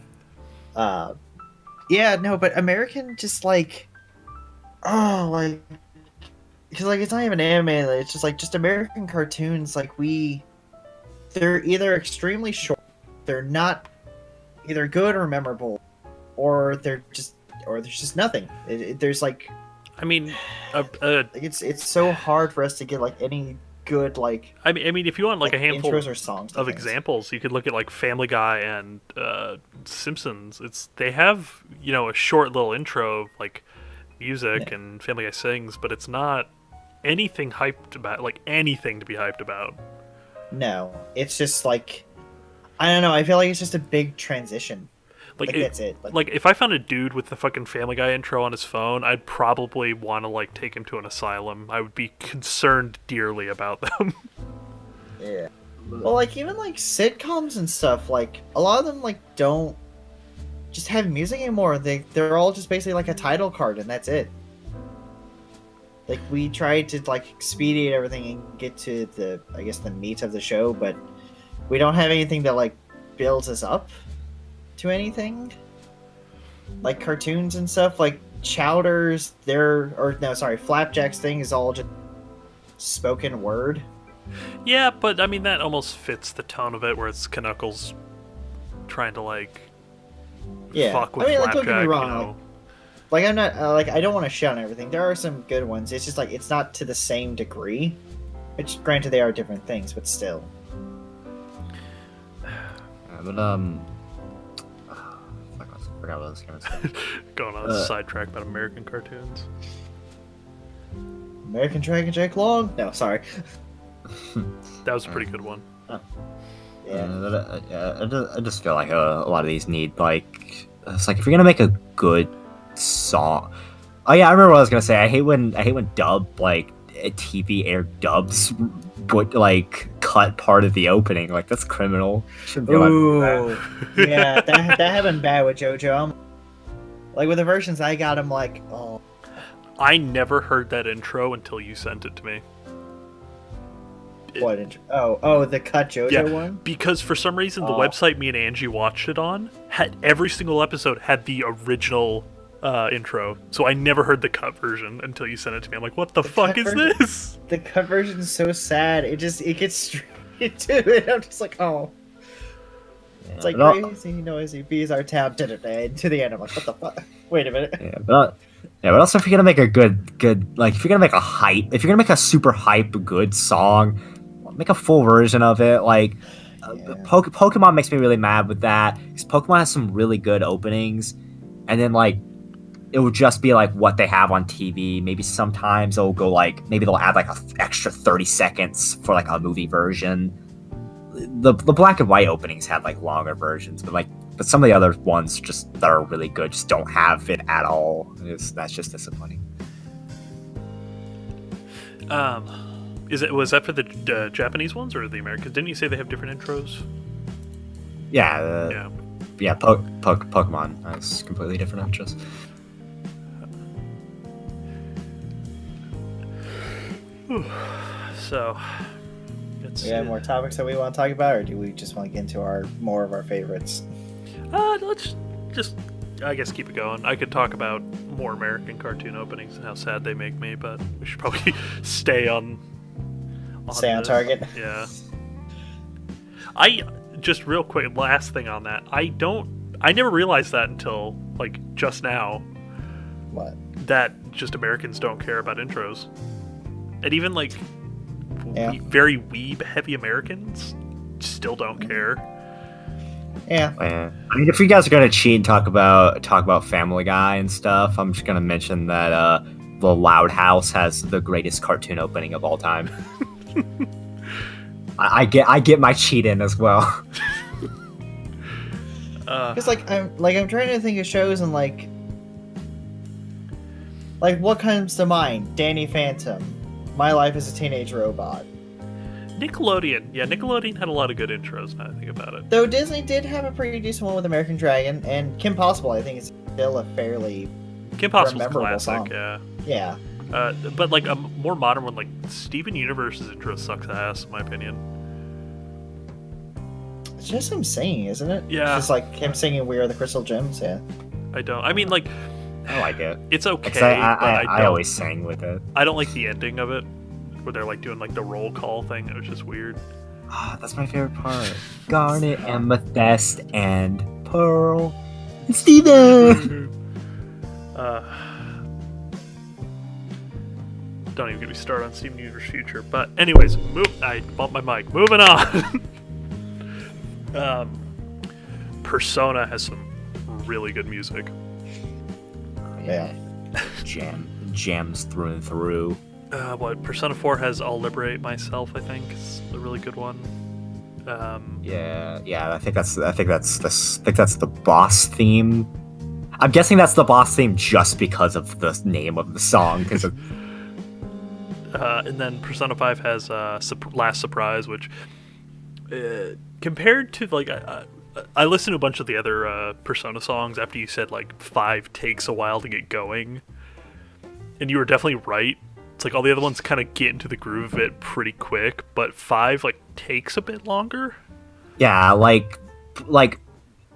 No, but American just because it's not even anime, it's just American cartoons. They're either extremely short, they're not either good or memorable, or there's just nothing. There's I mean, it's so hard for us to get any good I mean, if you want a handful intros or songs of examples, you could look at Family Guy and Simpsons. They have a short little intro of music and Family Guy sings, but it's not anything hyped about, anything to be hyped about. No, it's just I don't know. I feel like it's just a big transition. That's it. If I found a dude with the fucking Family Guy intro on his phone, I'd probably want to take him to an asylum. I would be concerned dearly about them. Yeah. Well, even sitcoms and stuff, a lot of them don't just have music anymore. They're all just basically a title card, and that's it. We try to expedite everything and get to the meat of the show, but we don't have anything that builds us up to anything. Cartoons and stuff, Chowder's Flapjack's thing is all just spoken word. Yeah, but I mean that almost fits the tone of it, where it's Knuckles trying to fuck with Flapjack. Don't get me wrong, I'm not I don't want to shit on everything. There are some good ones. It's just it's not to the same degree. Which, granted, they are different things, but still. I forgot what I was gonna say. Going on a sidetrack about American cartoons. American Dragon Jack Long? No, sorry. That was a pretty good one. Yeah. I just feel like a lot of these need if you're gonna make a good song. Oh yeah, I remember what I was gonna say. I hate when TV air dubs would cut part of the opening. That's criminal. Ooh, yeah, that happened bad with JoJo. With the versions I got, I'm oh. I never heard that intro until you sent it to me. What intro? Oh, the cut JoJo one? Because for some reason the website me and Angie watched it on had every single episode had the original intro, so I never heard the cut version until you sent it to me. I'm like, what the fuck is this? The cut version is so sad. It gets straight into it. I'm just oh. It's like crazy, noisy bees are tapped into the end. I'm like, what the fuck? Wait a minute. But also if you're gonna make a good like if you're gonna make if you're gonna make a super hype good song, make a full version of it. Like Pokemon makes me really mad with that because Pokemon has some really good openings, and then like it will just be like what they have on TV. Maybe sometimes they'll go like maybe they'll add like an extra 30 seconds for like a movie version. The black and white openings had like longer versions, but some of the other ones just that are really good just don't have it at all. That's just disappointing. Was that for the Japanese ones or the Americans? Didn't you say they have different intros? Yeah. Pokemon has completely different intros. So, we have more topics that we want to talk about, or do we just want to get into more of our favorites? Let's just, I guess, keep it going. I could talk about more American cartoon openings and how sad they make me, but we should probably stay on target. Yeah. I just real quick, last thing on that. I never realized that until like just now. What? That just Americans don't care about intros, and even like very weeb heavy Americans still don't care. Yeah. I mean, if you guys are gonna cheat and talk about Family Guy and stuff, I'm just gonna mention that the Loud House has the greatest cartoon opening of all time. I get my cheat in as well. Because I'm trying to think of shows and like what comes to mind? Danny Phantom, My Life as a Teenage Robot. Nickelodeon. Yeah, Nickelodeon had a lot of good intros now I think about it. Though Disney did have a pretty decent one with American Dragon, and Kim Possible I think is still a fairly Kim Possible's classic, song. Yeah. But like a more modern one, like Steven Universe's intro sucks ass, in my opinion. It's just him singing, isn't it? Yeah. It's just like him singing "We Are the Crystal Gems." Yeah. I mean, like, I like it. It's okay. I always sang with it. I don't like the ending of it, where they're like doing like the roll call thing. It was just weird. That's my favorite part. Garnet, Amethyst, and Pearl, and Steven. Don't even get me started on Steven Universe Future. But anyways, I bumped my mic. Moving on. Persona has some really good music. Yeah. Jams through and through. Persona 4 has I'll Liberate Myself, I think. It's a really good one. Yeah, I think that's the boss theme. I'm guessing that's the boss theme just because of the name of the song. And then Persona 5 has Last Surprise, which compared to like I listened to a bunch of the other Persona songs after you said like 5 takes a while to get going, and you were definitely right. It's like all the other ones kind of get into the groove of it pretty quick, but 5 like takes a bit longer. Yeah, like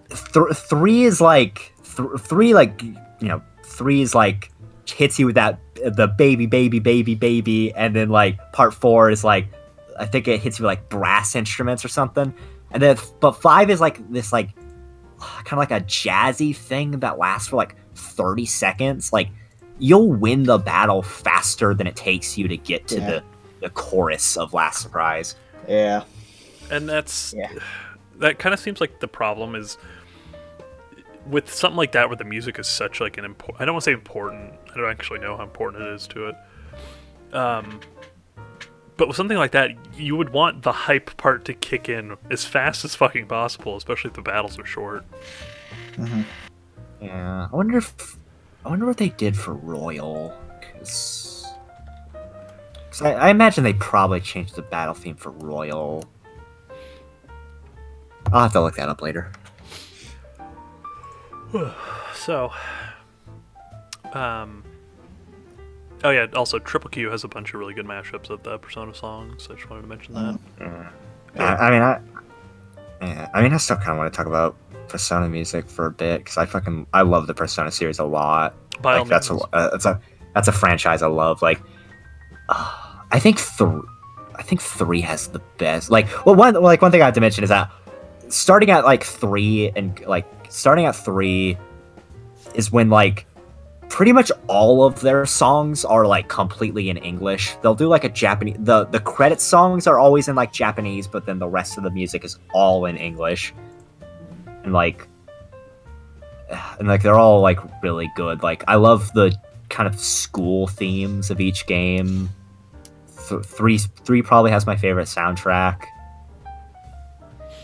3 is like 3 like you know 3 is like hits you with that the baby, and then like part 4 is like I think it hits you with like brass instruments or something, and then but 5 is like this like kind of like a jazzy thing that lasts for like 30 seconds. Like you'll win the battle faster than it takes you to get to the chorus of Last Surprise. Yeah, and that kind of seems like the problem is with something like that where the music is such like an important, I don't want to say important, I don't actually know how important it is to it, but with something like that you would want the hype part to kick in as fast as fucking possible, especially if the battles are short. Mm-hmm. Yeah, I wonder what they did for Royal, because I imagine they probably changed the battle theme for Royal. I'll have to look that up later. So, oh yeah, also Triple Q has a bunch of really good mashups of the Persona songs. I just wanted to mention that. I mean, I still kind of want to talk about Persona music for a bit because I love the Persona series a lot. By all that's means. That's a franchise I love. Like, I think 3 has the best. Like, well, one thing I have to mention is that starting at like 3 is when like pretty much all of their songs are like completely in English. They'll do like a Japanese. The credit songs are always in like Japanese, but then the rest of the music is all in English, and like they're all like really good. Like I love the kind of school themes of each game. Three probably has my favorite soundtrack.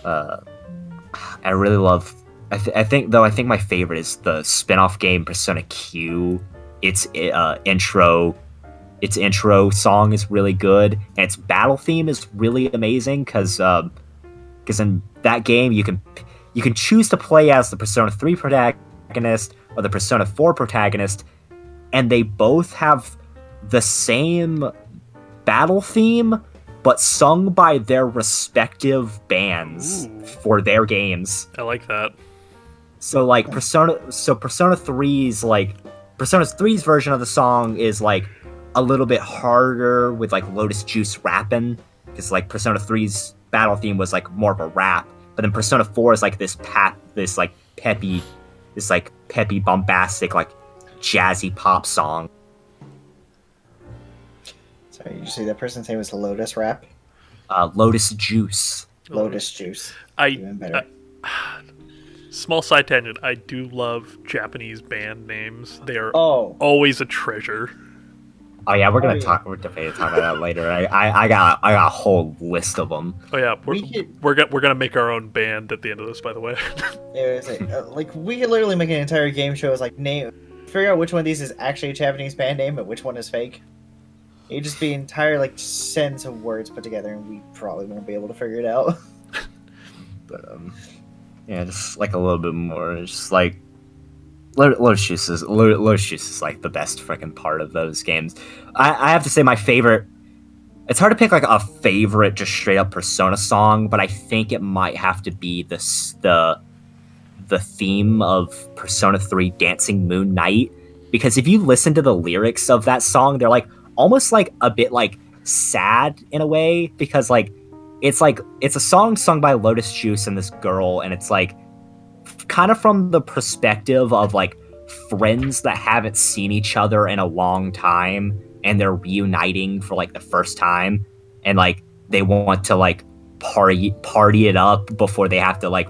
I really love. I think my favorite is the spin-off game Persona Q. Its intro song is really good, and its battle theme is really amazing because in that game you can choose to play as the Persona 3 protagonist or the Persona 4 protagonist, and they both have the same battle theme, but sung by their respective bands for their games. I like that. So like Persona 3's version of the song is like a little bit harder with like Lotus Juice rapping, because like Persona 3's battle theme was like more of a rap, but then Persona 4 is like this peppy bombastic like jazzy pop song. Sorry, did you say that person's name was Lotus Rap? Lotus Juice. Lotus Juice. Even better. Small side tangent. I do love Japanese band names. They are always a treasure. Oh yeah, we're definitely talk about that later. I got a whole list of them. Oh yeah, we're gonna make our own band at the end of this, by the way. Like we could literally make an entire game show as like figure out which one of these is actually a Japanese band name and which one is fake. It'd just be entire like sentence of words put together, and we probably won't be able to figure it out. But yeah, just like a little bit more. Just like Lotus Juice is like the best freaking part of those games. I have to say my favorite. It's hard to pick like a favorite just straight up Persona song, but I think it might have to be the theme of Persona 3 Dancing Moon Night, because if you listen to the lyrics of that song, they're like almost like a bit like sad in a way, because like it's a song sung by Lotus Juice and this girl, and it's like kind of from the perspective of like friends that haven't seen each other in a long time, and they're reuniting for like the first time, and like they want to like party it up before they have to like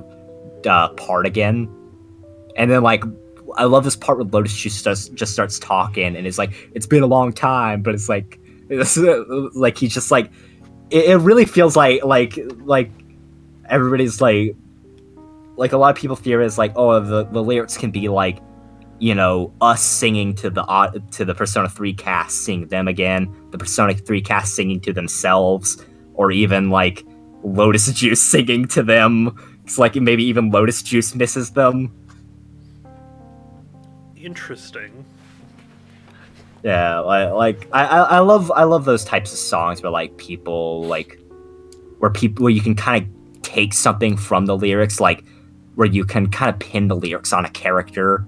part again. And then like I love this part where Lotus Juice just starts talking, and it's like it's been a long time, but it's like he's just like it really feels like everybody's like a lot of people theorize like, oh, the lyrics can be like, you know, us singing to the Persona 3 cast, seeing them again, the Persona 3 cast singing to themselves, or even like Lotus Juice singing to them. It's like maybe even Lotus Juice misses them. Interesting. Yeah, I love those types of songs where like people like where you can kind of take something from the lyrics, like where you can kind of pin the lyrics on a character,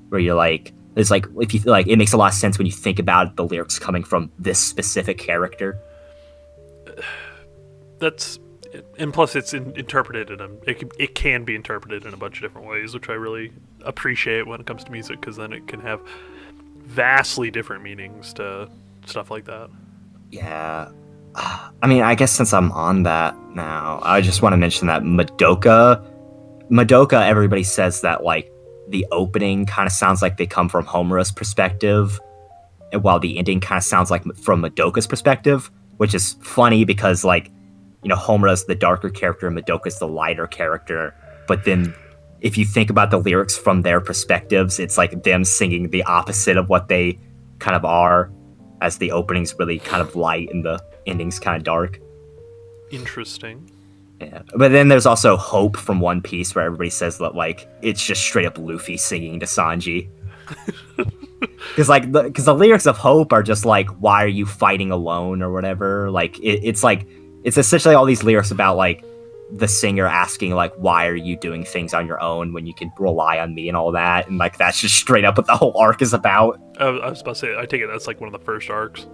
where you're like, it's like if you like it makes a lot of sense when you think about the lyrics coming from this specific character. And plus it's interpreted it can be interpreted in a bunch of different ways, which I really appreciate when it comes to music, because then it can have vastly different meanings to stuff like that. Yeah. I mean, I guess since I'm on that now, I just want to mention that Madoka, everybody says that like the opening kind of sounds like they come from Homura's perspective, and while the ending kind of sounds like from Madoka's perspective, which is funny because like, you know, Homura's the darker character and Madoka's the lighter character, but then if you think about the lyrics from their perspectives, it's like them singing the opposite of what they kind of are, as the opening's really kind of light and the ending's kind of dark. Interesting. Yeah, but then there's also Hope from One Piece, where everybody says that like it's just straight up Luffy singing to Sanji. Because the lyrics of Hope are just like, why are you fighting alone or whatever. Like it's essentially all these lyrics about like the singer asking like, why are you doing things on your own when you can rely on me and all that, and like that's just straight up what the whole arc is about. I was about to say, I take it that's like one of the first arcs.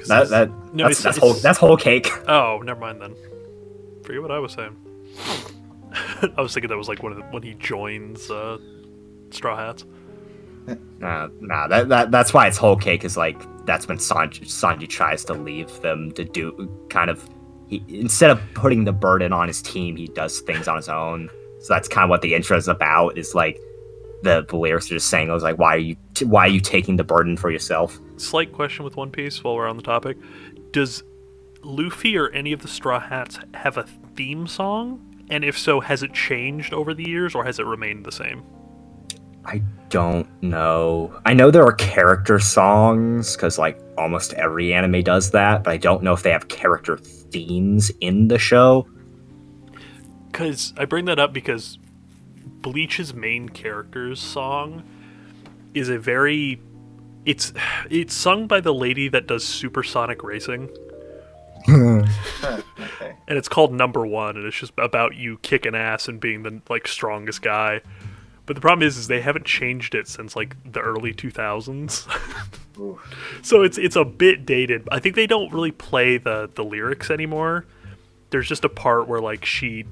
That's whole cake. Oh, never mind then. forget what I was saying. I was thinking that was like when he joins Straw Hats. That's why it's whole cake is like that's when Sanji tries to leave them to do kind of instead of putting the burden on his team, he does things on his own. So that's kind of what the intro is about. Is like the lyrics are just saying, "I was like, why are you taking the burden for yourself?" Slight question with One Piece while we're on the topic: does Luffy or any of the Straw Hats have a theme song? And if so, has it changed over the years or has it remained the same? I don't know. I know there are character songs, because like almost every anime does that, but I don't know if they have character themes in the show. Because I bring that up because Bleach's main character's song is a very... It's sung by the lady that does supersonic racing. Okay. And it's called Number One, and it's just about you kicking ass and being the like strongest guy. But the problem is they haven't changed it since like the early 2000s. So it's a bit dated. I think they don't really play the lyrics anymore. There's just a part where like she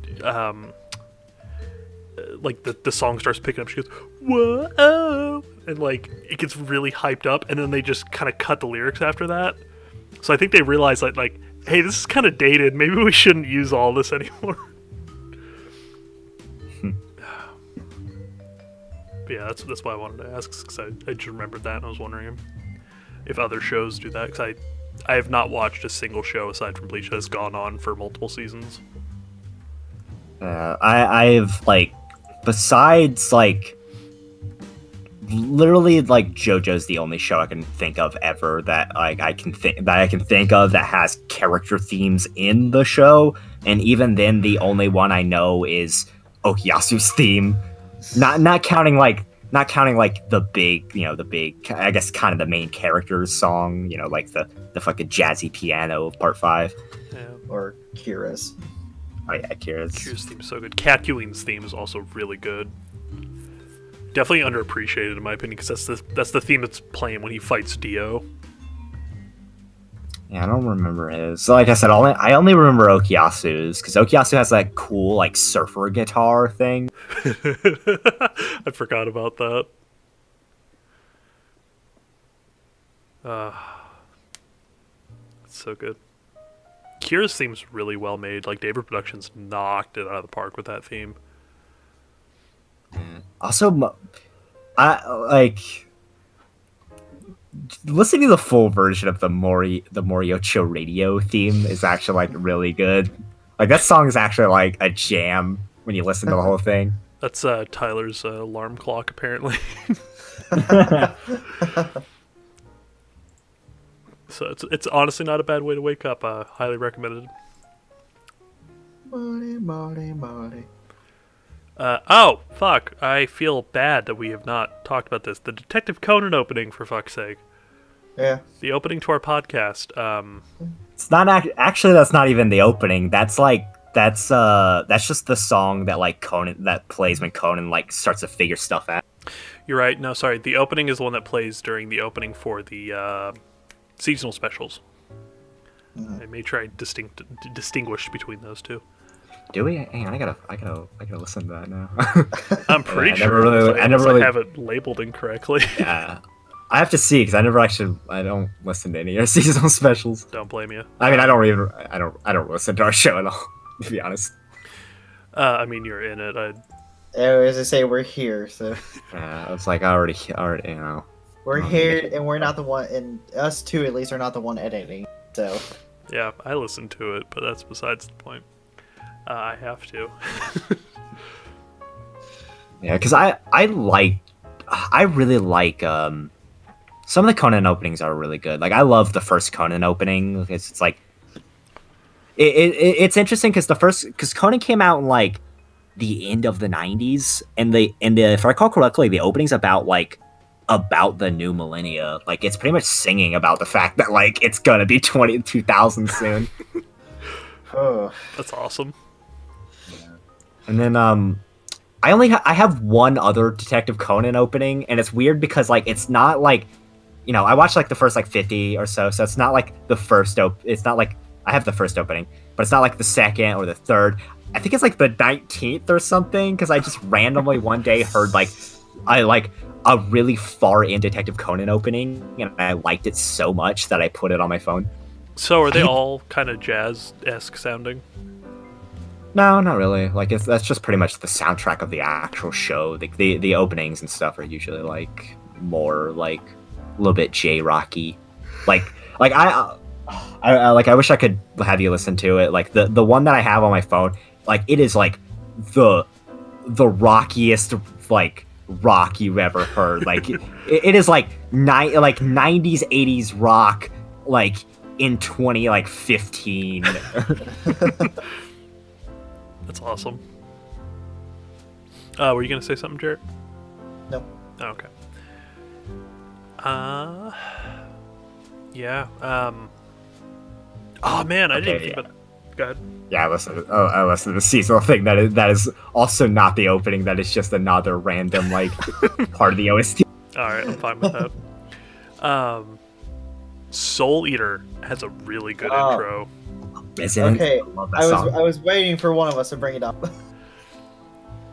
like the song starts picking up, she goes, "Whoa," and like it gets really hyped up, and then they just kind of cut the lyrics after that. So I think they realized that like, hey, this is kind of dated. Maybe we shouldn't use all this anymore. But yeah, that's why I wanted to ask, because I just remembered that, and I was wondering if other shows do that, because I have not watched a single show aside from Bleach that has gone on for multiple seasons. I've like, besides like, literally like JoJo's the only show I can think of ever that like I can think of that has character themes in the show, and even then the only one I know is Okuyasu's theme. Not counting like the big I guess kind of the main character's song, like the fucking jazzy piano of part 5. Yeah. Or Kira's. Oh yeah, Kira's theme is so good. Catcuing's theme is also really good. Definitely underappreciated in my opinion, because that's the theme that's playing when he fights Dio. Yeah, I don't remember his. So like I said, I only remember Okuyasu's, because Okuyasu has that cool like surfer guitar thing. I forgot about that. It's so good. Kira's theme's really well made. Like David Productions knocked it out of the park with that theme. Also, I like listening to the full version of the Moriocho radio theme is actually like really good. Like that song is actually like a jam when you listen to the whole thing. That's Tyler's alarm clock, apparently. So it's honestly not a bad way to wake up. Highly recommended. Molly. Oh, fuck. I feel bad that we have not talked about this. The Detective Conan opening, for fuck's sake. Yeah. The opening to our podcast. It's not actually. That's not even the opening. That's just the song that like Conan that plays when Conan like starts to figure stuff out. You're right. No, sorry. The opening is the one that plays during the opening for the seasonal specials. I may try and distinguish between those two. Do we? Hang on, I gotta listen to that now. I'm pretty sure I never really have it labeled incorrectly. Yeah, I have to see, because I don't listen to any of our seasonal specials. Don't blame you. I mean, I don't listen to our show at all, to be honest. I mean, you're in it. As I say, we're here, so. It's like I already, We're here, and we're not the one, and us two at least are not the one editing. So. Yeah, I listen to it, but that's besides the point. I have to. Yeah, because I really like some of the Conan openings are really good. Like I love the first Conan opening. It's like it's interesting because Conan came out in like the end of the 90s, and if I recall correctly, the opening's about the new millennia. Like it's pretty much singing about the fact that like it's gonna be 2000 soon. Oh, that's awesome. And then I have one other Detective Conan opening, and it's weird because like it's not like, I watched like the first like 50 or so it's not like the first it's not like I have the first opening. but it's not like the second or the third. I think it's like the 19th or something, because I just randomly one day heard like a really far in Detective Conan opening, and I liked it so much that I put it on my phone. So are they all kind of jazz-esque sounding? No, not really. Like that's just pretty much the soundtrack of the actual show. The openings and stuff are usually like more like a little bit J-rocky. Like I wish I could have you listen to it. Like the one that I have on my phone, like it is like the rockiest like rock you've ever heard. Like it is like 90s 80s rock like in 2015. That's awesome. Were you gonna say something, Jarrett? No. Oh, okay. Yeah. Oh man, I didn't think about. Go ahead. Yeah, I listened to the seasonal thing. That is also not the opening. That is just another random like part of the OST. All right, I'm fine with that. Soul Eater has a really good intro. Resident. Okay, I love that song. I was waiting for one of us to bring it up.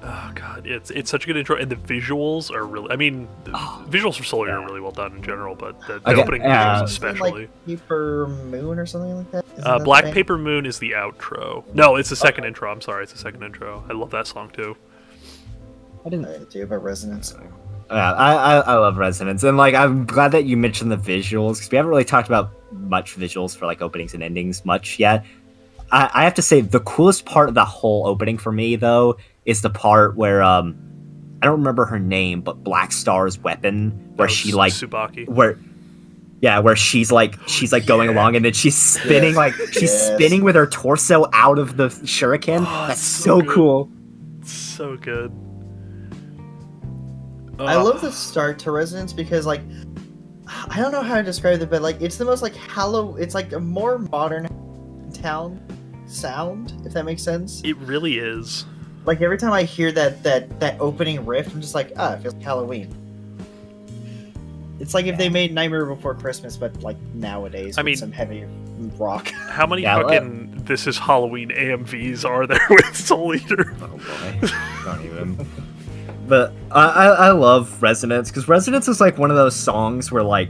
Oh god, it's such a good intro, and the visuals are really. I mean, the visuals for Soul Eater are really well done in general, but the opening visuals especially. Like Paper Moon or something like that. Isn't that Black the Paper Moon is the outro. No, it's the second intro. I'm sorry, it's the second intro. I love that song too. I didn't. Do you have a Resonance? Yeah, I love Resonance, and like I'm glad that you mentioned the visuals, because we haven't really talked about much visuals for like openings and endings much yet. I have to say the coolest part of the whole opening for me though is the part where I don't remember her name, but Black Star's weapon, where she like Tsubaki. where she's like going along, and then she's spinning spinning with her torso out of the shuriken. Oh, that's so cool. So good. I love the start to Resonance because like I don't know how to describe it, but like it's the most like it's like a more modern town sound, if that makes sense. It really is. Like every time I hear that opening riff, I'm just like, it feels like Halloween. It's like if they made Nightmare Before Christmas, but like nowadays with some heavy rock. How many fucking This Is Halloween AMVs are there with Soul Eater? Oh boy, don't even. But I love Resonance, because Resonance is like one of those songs where like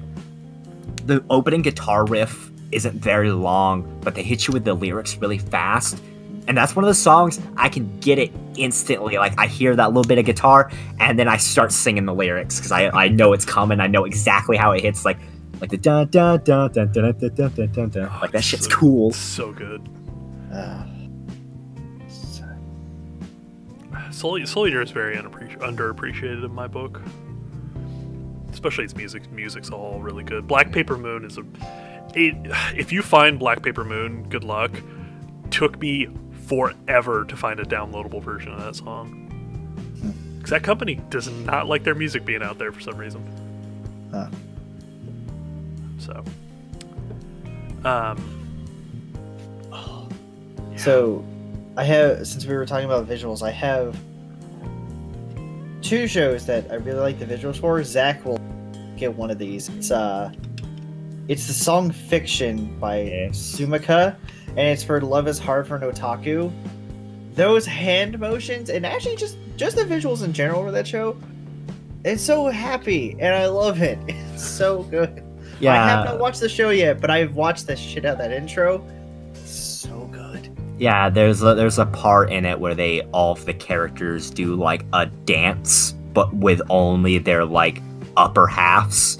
the opening guitar riff isn't very long, but they hit you with the lyrics really fast. And that's one of the songs I can get it instantly. Like I hear that little bit of guitar, and then I start singing the lyrics because I know it's coming. I know exactly how it hits. Like the dun dun dun dun dun dun dun dun dun dun. Like that shit's cool. So good. Soul Eater is very underappreciated in my book. Especially its music. Music's all really good. Black Paper Moon is if you find Black Paper Moon, good luck. Took me forever to find a downloadable version of that song. Because that company does not like their music being out there for some reason. So. So, I have, since we were talking about visuals, I have two shows that I really like the visuals for. Zach will get one of these. It's the song Fiction by Sumika, and it's for Love is Hard for an Otaku. Those hand motions, and actually just the visuals in general for that show, it's so happy, and I love it. It's so good. Yeah. I have not watched the show yet, but I've watched the shit out of that intro. So good. Yeah, there's a part in it where all of the characters do like a dance, but with only their like upper halves.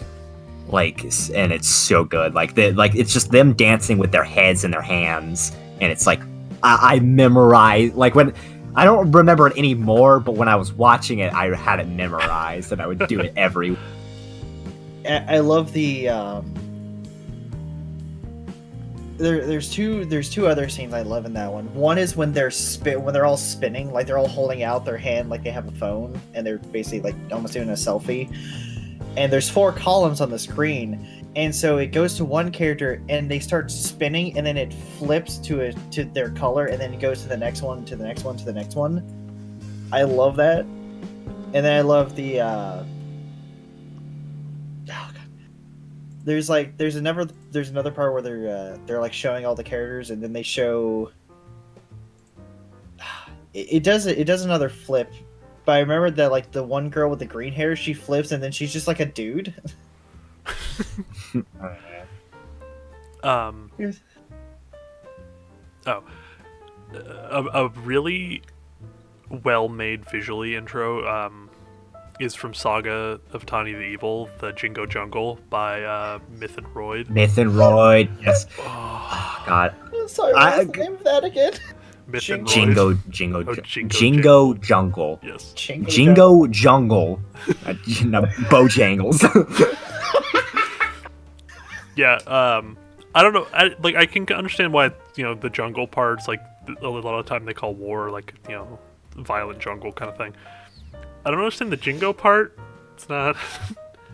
Like, and it's so good. Like it's just them dancing with their heads and their hands, and it's like I memorized. Like when I don't remember it anymore, but when I was watching it, I had it memorized, and I would do it every. I love the. There's two other scenes I love in that one. One is when when they're all spinning, like they're all holding out their hand like they have a phone, and they're basically like almost doing a selfie. And there's 4 columns on the screen, and so it goes to one character, and they start spinning, and then it flips to their color, and then it goes to the next one, to the next one, to the next one. I love that. And then I love the there's another part where they're like showing all the characters, and then they show it does another flip. But I remember that like the one girl with the green hair, she flips and then she's just like a dude. Oh, a really well-made visually intro is from Saga of Tani the Evil, the Jingo Jungle by Myth and Royd. Myth and Royd, yes. Oh, God. Sorry, what's the name of that again? Myth and Royd. Jingo Jungle. Yes. Jingo Jungle. Bojangles. Yeah, I don't know. I can understand why, the jungle parts, like, a lot of the time they call war, like, violent jungle kind of thing. I don't understand the Jingo part. It's not...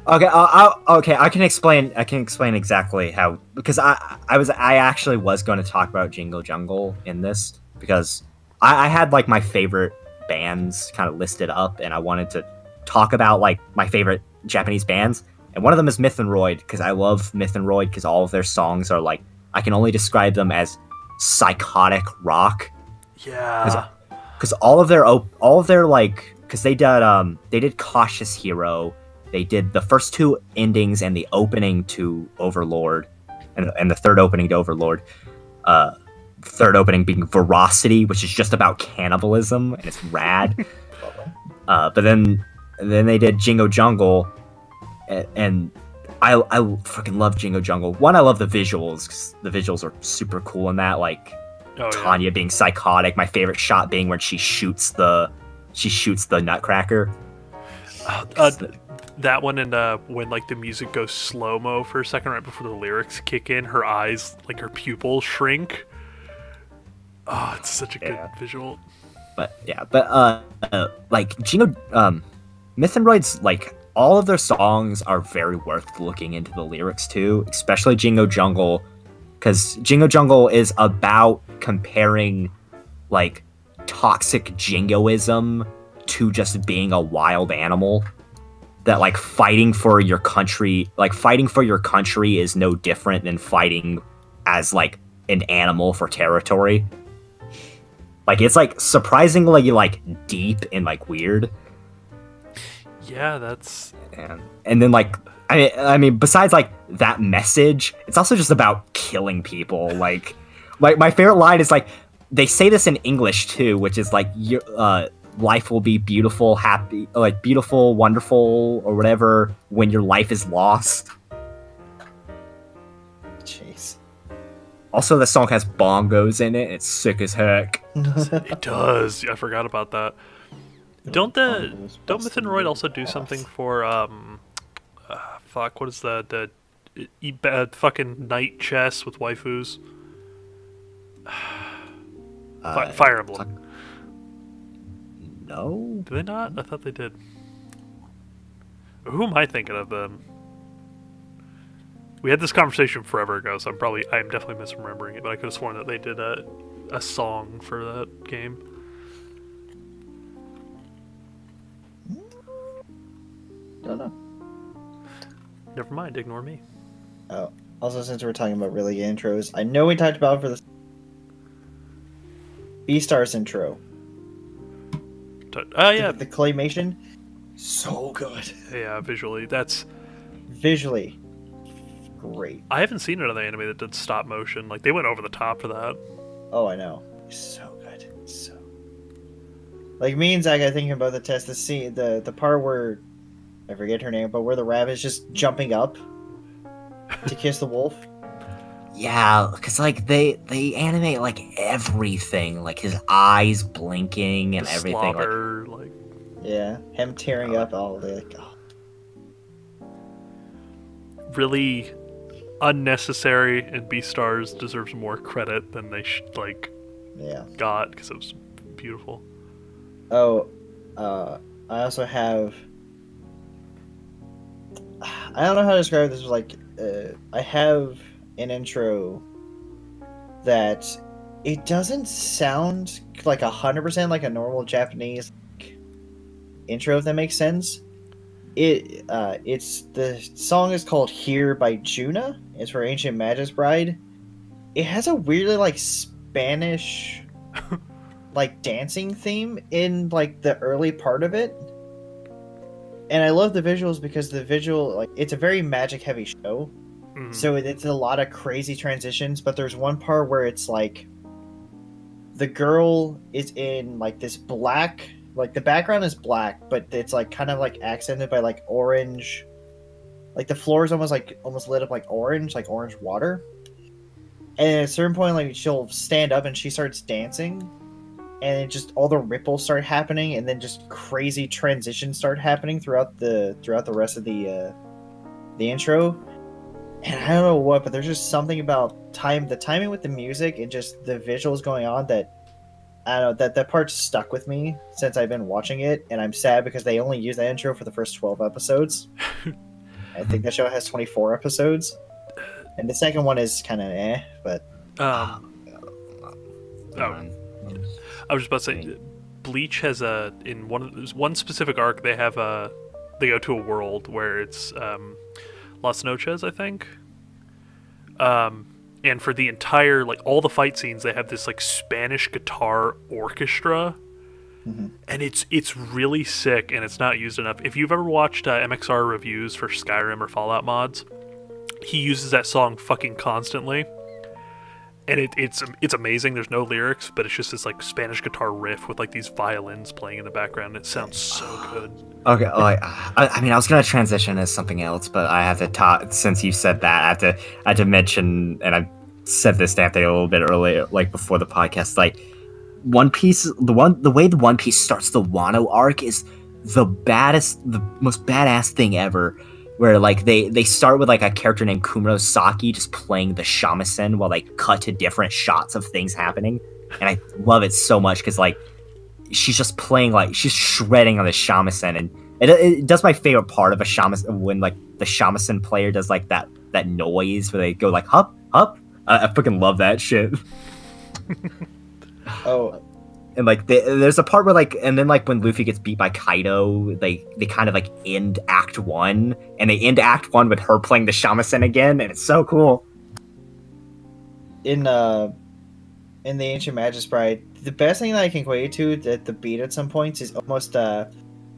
Okay, okay. I can explain exactly how, because I actually was going to talk about Jingo Jungle in this, because I had like my favorite bands kind of listed up, and I wanted to talk about like my favorite Japanese bands, and one of them is Myth and Royd, because I love Myth and Royd because all of their songs are like, I can only describe them as psychotic rock. Yeah. Because all of their like, because they did Cautious Hero. They did the first two endings and the opening to Overlord, and the third opening to Overlord. Third opening being Veracity, which is just about cannibalism, and it's rad. But then they did Jingo Jungle, and I fucking love Jingo Jungle. One, I love the visuals, because the visuals are super cool in that, like Tanya being psychotic. My favorite shot being when she shoots the Nutcracker. That one, and when like the music goes slow-mo for a second right before the lyrics kick in, her eyes, like her pupils shrink. Oh, it's such a good visual. But like Jingo, Myth and Royd's, like, all of their songs are very worth looking into the lyrics too, especially Jingo Jungle, because Jingo Jungle is about comparing like toxic jingoism to just being a wild animal. That like fighting for your country is no different than fighting as like an animal for territory. Like, it's like surprisingly like deep and like weird. Yeah, that's... And then like I mean besides like that message, it's also just about killing people. Like my favorite line is like, they say this in English too, which is like, life will be beautiful, happy, like beautiful, wonderful, or whatever when your life is lost. Jeez. Also, the song has bongos in it. It's sick as heck. It does. I forgot about that. Don't Myth and Royd also do something for fuck? What is the fucking night chess with waifus? Fire Emblem. No. Do they not? I thought they did. Who am I thinking of then? We had this conversation forever ago, so I'm definitely misremembering it, but I could have sworn that they did a song for that game. Don't know. Never mind, ignore me. Oh, also, since we're talking about really good intros, I know we talked about for the Beastar's intro. Oh yeah, the claymation, so good. Yeah, visually, that's visually great. I haven't seen another anime that did stop motion. Like, they went over the top for that. Oh, I know. So good. So. Like, me and Zach, I thinking about the test. The scene, the part where I forget her name, but where the rabbit's just jumping up to kiss the wolf. Yeah, because like they animate like everything, like his eyes blinking and everything. Slobber, like yeah, him tearing up all the. Like, oh. Really unnecessary, and Beastars deserves more credit than they got, because it was beautiful. Oh, I also have. I don't know how to describe this. Like, I have an intro that it doesn't sound like 100% like a normal Japanese intro, if that makes sense. It's the song is called "Here" by Juna. It's for Ancient Magus Bride. It has a weirdly like Spanish like dancing theme in like the early part of it. And I love the visuals because the visual, like, it's a very magic heavy show. Mhm. So it's a lot of crazy transitions, but there's one part where it's like the girl is in like this black, like the background is black, but it's like kind of like accented by like orange. Like the floor is almost lit up like orange water. And at a certain point, like she'll stand up and she starts dancing, and it just all the ripples start happening, and then just crazy transitions start happening throughout the rest of the intro. And I don't know what, but there's just something about the timing with the music and just the visuals going on that I don't know, that part stuck with me since I've been watching it, and I'm sad because they only used that intro for the first 12 episodes. I think the show has 24 episodes, and the second one is kind of but. I was just about to say, Bleach has in one specific arc they go to a world where it's Las Noches, I think. And for the entire, like, all the fight scenes, they have this like Spanish guitar orchestra, and it's really sick, and it's not used enough. If you've ever watched MXR reviews for Skyrim or Fallout mods, he uses that song fucking constantly. And it's amazing. There's no lyrics, but it's just this like Spanish guitar riff with like these violins playing in the background. It sounds so good. Okay, I mean, I was gonna transition as something else, but I have to talk since you said that. I had to mention, and I said this damn thing a little bit earlier, like before the podcast. Like One Piece, the way the One Piece starts the Wano arc is the most badass thing ever. Where like they start with like a character named Kumuro Saki just playing the shamisen while they cut to different shots of things happening, and I love it so much because like she's just playing, like she's shredding on the shamisen, and it does my favorite part of a shamisen when like the shamisen player does like that noise where they go like hup hup. I fucking love that shit. Oh. And like there's a part where like, and then like when Luffy gets beat by Kaido, they kind of like end Act 1, and they end Act 1 with her playing the shamisen again, and it's so cool. In the Ancient Magus Bride, the best thing that I can equate it to at the beat at some points is almost you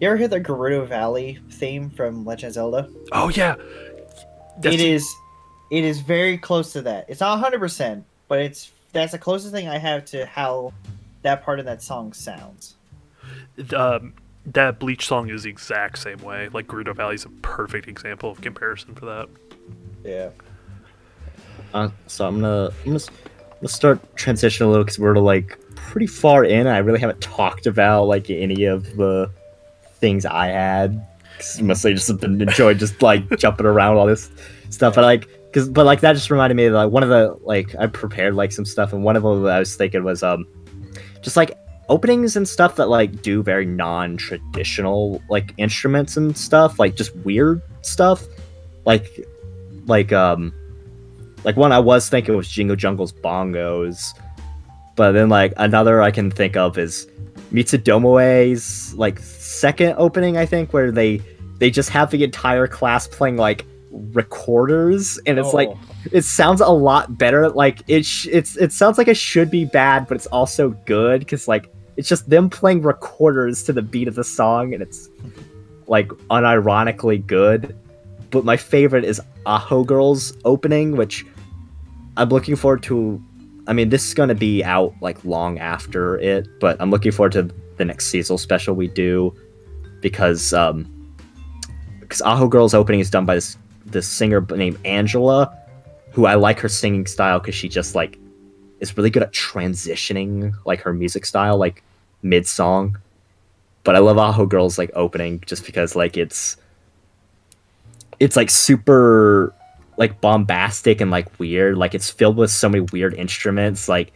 ever hear the Gerudo Valley theme from Legend of Zelda? Oh yeah, it is very close to that. It's not 100%, but that's the closest thing I have to how that part of that song sounds. That Bleach song is the exact same way. Like Gerudo Valley is a perfect example of comparison for that. Yeah. So I'm gonna start transitioning a little because we're like pretty far in. I really haven't talked about like any of the things I had. Mostly just been enjoying just like jumping around all this stuff. But like, but that just reminded me of like one of the like I prepared like some stuff, and one of them I was thinking was just like openings and stuff that like do very non-traditional like instruments and stuff, like just weird stuff, like one I was thinking was Jingo Jungle's bongos, but then like another I can think of is Mitsudomoe's like second opening, I think, where they just have the entire class playing like recorders, and it's like it sounds a lot better. Like it sounds like it should be bad, but it's also good because like it's just them playing recorders to the beat of the song, and it's like unironically good. But my favorite is Aho Girl's opening, which I'm looking forward to. I mean, this is going to be out like long after it, but I'm looking forward to the next seasonal special we do because Aho Girl's opening is done by this singer named Angela, who I like her singing style because she just like is really good at transitioning like her music style like mid song. But I love Aho Girl's like opening just because like it's like super like bombastic and like weird. Like it's filled with so many weird instruments, like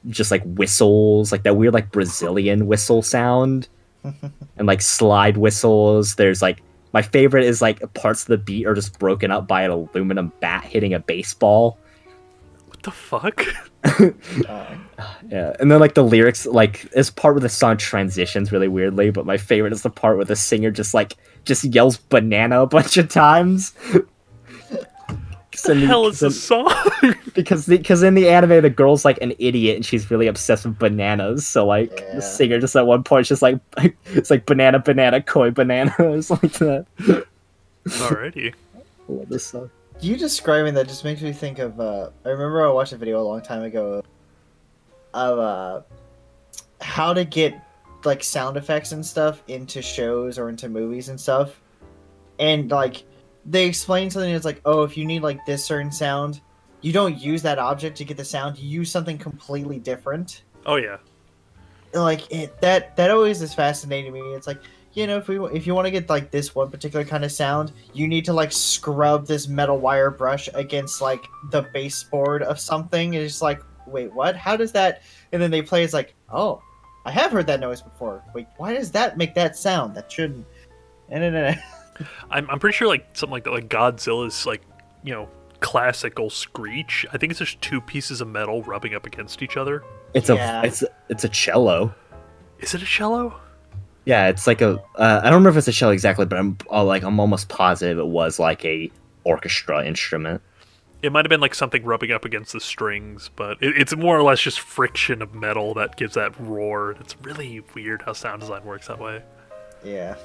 just like whistles, like that weird like Brazilian whistle sound, and like slide whistles. There's like my favorite is like parts of the beat are just broken up by an aluminum bat hitting a baseball. What the fuck? Yeah, and then like the lyrics, like this part where the song transitions really weirdly, but my favorite is the part where the singer just yells banana a bunch of times. the hell is this song? because in the anime the girl's like an idiot and she's really obsessed with bananas. So like the singer just at one point just like it's like banana koi bananas like that. Alrighty. I love this song. You describing that just makes me think of. I remember I watched a video a long time ago of how to get like sound effects and stuff into shows or into movies and stuff, and like they explain something that's like, oh, if you need like this certain sound, you don't use that object to get the sound. You use something completely different. Oh yeah. Like that always is fascinating to me. It's like, you know, if you want to get like this one particular kind of sound, you need to like scrub this metal wire brush against like the baseboard of something. And it's like, wait, what? How does that? And then they play. It's like, oh, I have heard that noise before. Wait, why does that make that sound? That shouldn't. And I'm pretty sure like something like that, like Godzilla's like, you know, classical screech. I think it's just two pieces of metal rubbing up against each other. It's a cello. Is it a cello? Yeah, it's like a. I don't remember if it's a cello exactly, but I'm almost positive it was like a orchestra instrument. It might have been like something rubbing up against the strings, but it's more or less just friction of metal that gives that roar. It's really weird how sound design works that way. yeah.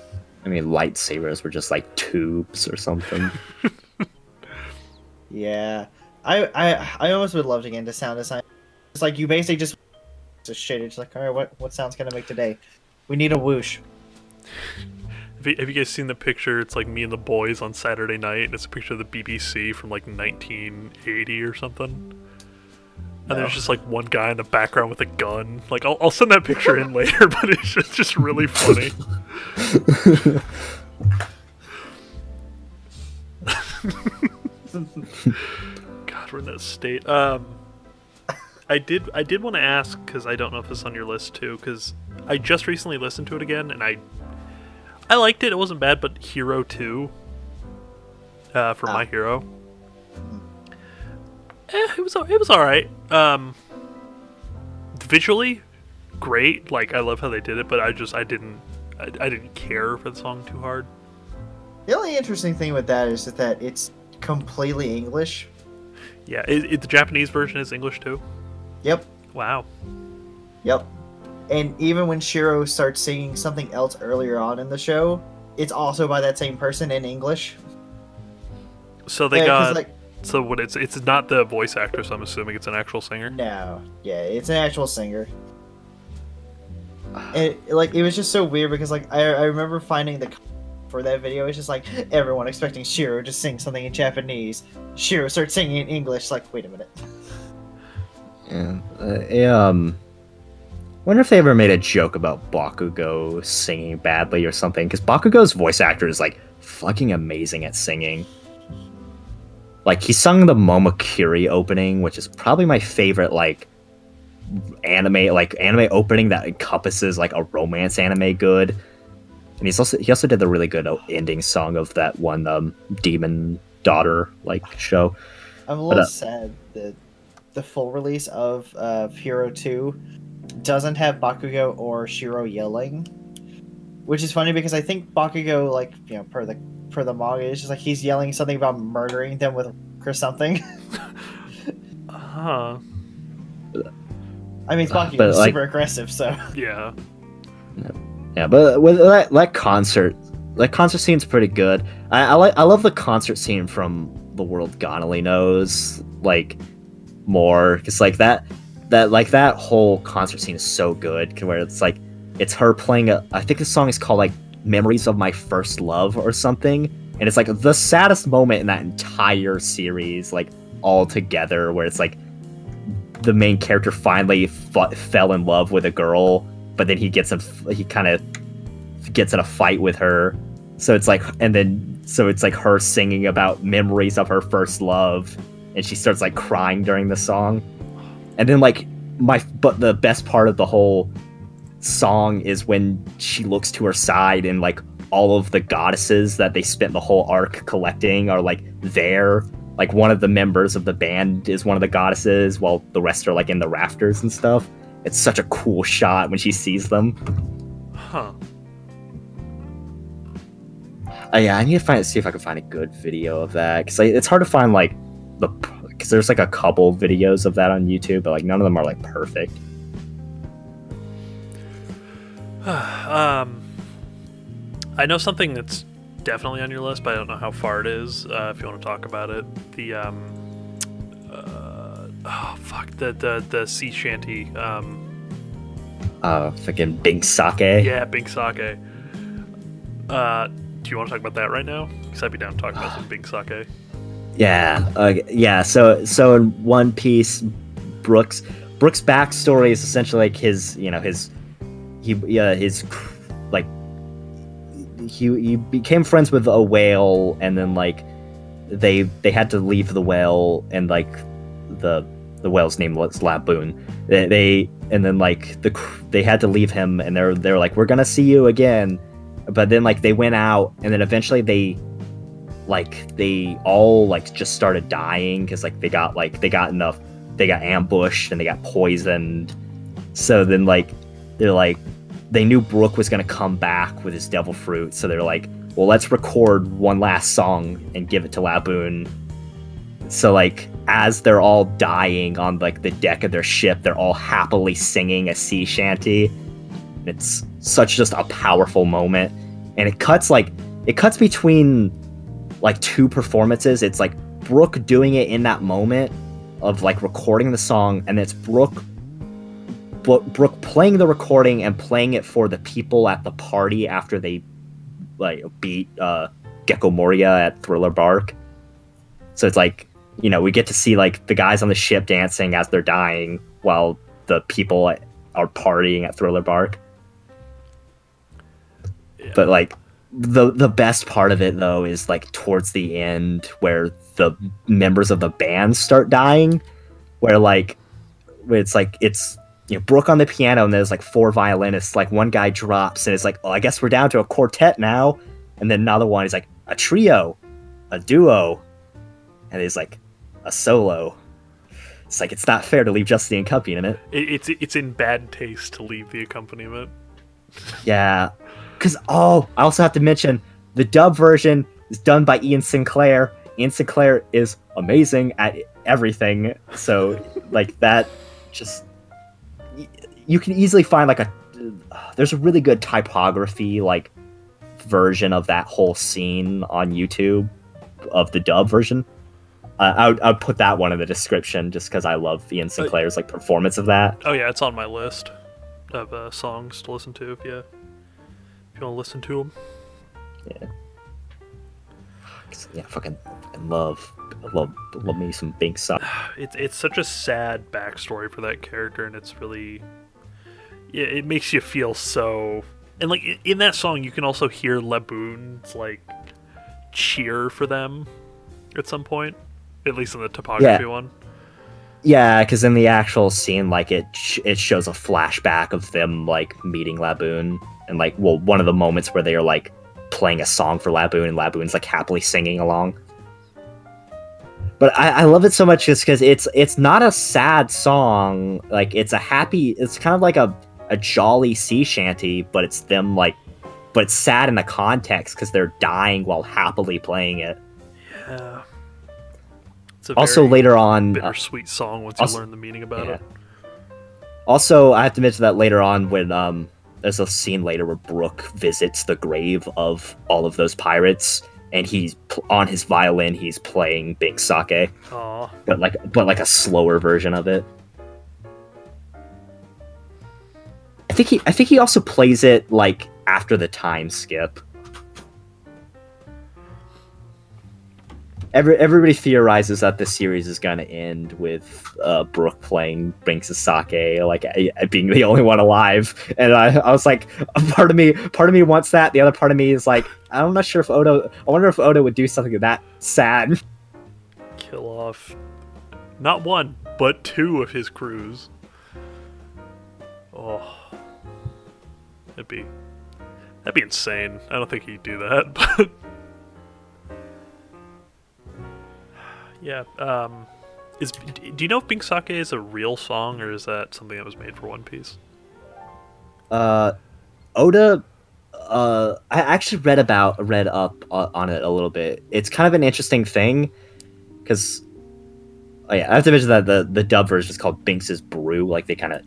I mean, lightsabers were just like tubes or something. Yeah, I almost would love to get into sound design. It's like you basically just shit. It's like, all right, what sound's gonna make today? We need a whoosh. Have you guys seen the picture? It's like me and the boys on Saturday night, and it's a picture of the BBC from like 1980 or something. And there's just like one guy in the background with a gun. Like I'll send that picture in later, but it's just really funny. God, we're in that state. I did want to ask, because I don't know if it's on your list too, because I just recently listened to it again, and I liked it. It wasn't bad, but Hero 2 for My Hero. It was all right. Visually, great. Like I love how they did it, but I didn't care for the song too hard. The only interesting thing with that is that it's completely English. Yeah, the Japanese version is English too. Yep. Wow. Yep. And even when Shiro starts singing something else earlier on in the show, it's also by that same person in English. So they got. Like, so what? It's not the voice actor. So I'm assuming it's an actual singer. No. Yeah, it's an actual singer. And it was just so weird because like I remember finding the for that video. It's just like everyone expecting Shiro to sing something in Japanese. Shiro starts singing in English. Like, wait a minute. Yeah. Wonder if they ever made a joke about Bakugo singing badly or something, because Bakugo's voice actor is like fucking amazing at singing. Like he sung the Momokuri opening, which is probably my favorite like anime opening that encompasses like a romance anime good. And he also did the really good ending song of that one Demon Daughter like show. I'm a little sad that the full release of Hero 2 doesn't have Bakugo or Shiro yelling, which is funny because I think Bakugo, like, you know, per the manga, is just like he's yelling something about murdering them with or something. I mean, it's Bakugo, is super aggressive, so yeah. Yeah, but with that concert scene's pretty good. I love the concert scene from The World God Only Knows, like, more, because like that whole concert scene is so good, where it's like it's her playing I think the song is called like Memories of My First Love or something, and it's like the saddest moment in that entire series, like all together, where it's like the main character finally fell in love with a girl, but then he kind of gets in a fight with her, so it's like her singing about memories of her first love, and she starts like crying during the song. And then like but the best part of the whole song is when she looks to her side and like all of the goddesses that they spent the whole arc collecting are like there. Like one of the members of the band is one of the goddesses, while the rest are like in the rafters and stuff. It's such a cool shot when she sees them. Huh. Yeah, I need to see if I can find a good video of that, because like, it's hard to find like because there's like a couple videos of that on YouTube, but like none of them are like perfect. I know something that's definitely on your list, but I don't know how far it is. If you want to talk about it, the the sea shanty. Fucking Big Sake. Yeah, Big Sake. Do you want to talk about that right now? Because I'd be down to talk about some Big Sake. Yeah. So in One Piece, Brook's backstory is essentially like he became friends with a whale, and then like they had to leave the whale, and like the whale's name was Laboon. They had to leave him, and they're like, we're gonna see you again, but then like they went out, and then eventually they all like just started dying because like they got ambushed and they got poisoned. So then like they knew Brook was gonna come back with his devil fruit, so they're like, well, let's record one last song and give it to Laboon. So like as they're all dying on like the deck of their ship, they're all happily singing a sea shanty. It's such just a powerful moment, and it cuts between like two performances. It's like Brook doing it in that moment of like recording the song, and it's Brook playing the recording and playing it for the people at the party after they like beat Gecko Moria at Thriller Bark. So it's like, you know, we get to see like the guys on the ship dancing as they're dying while the people are partying at Thriller Bark. Yeah. But like the best part of it though is like towards the end where the members of the band start dying, where it's you know, Brook on the piano, and there's like four violinists. Like one guy drops, and it's like, oh, I guess we're down to a quartet now. And then another one is like a trio, a duo, and there's like a solo. It's like, it's not fair to leave just the accompaniment. It's in bad taste to leave the accompaniment. Yeah, because I also have to mention the dub version is done by Ian Sinclair. Ian Sinclair is amazing at everything. So like that, just you can easily find like there's a really good typography like version of that whole scene on YouTube of the dub version. I'd put that one in the description just because I love Ian Sinclair's like performance of that. Oh yeah, it's on my list of songs to listen to. If you want to listen to them. Yeah, I love me some Big Sake. It's such a sad backstory for that character, and it's really, yeah, it makes you feel so. And like in that song, you can also hear Laboon's like cheer for them at some point, at least in the topography one. Yeah, because in the actual scene, like it shows a flashback of them like meeting Laboon, and like, well, one of the moments where they are like playing a song for Laboon, and Laboon's like happily singing along. But I love it so much just because it's not a sad song. Like it's kind of like a jolly sea shanty, but it's them like, but it's sad in the context because they're dying while happily playing it. Yeah. It's also later on, bittersweet song once you learn the meaning about it. Also, I have to mention that later on when there's a scene later where Brook visits the grave of all of those pirates, and he's on his violin. He's playing Big Sake, but like a slower version of it. I think he also plays it like after the time skip. Everybody theorizes that the series is going to end with Brook playing Big Sake, like being the only one alive, and I was like, part of me wants that. The other part of me is like, I'm not sure if Oda. I wonder if Oda would do something that sad. Kill off not one but two of his crews. Oh, that'd be insane. I don't think he'd do that, but. Yeah, do you know if Big Sake is a real song, or is that something that was made for One Piece? Oda, I actually read up on it a little bit. It's kind of an interesting thing, because Oh yeah, I have to mention that the dub version is called Binks's Brew. Like they kind of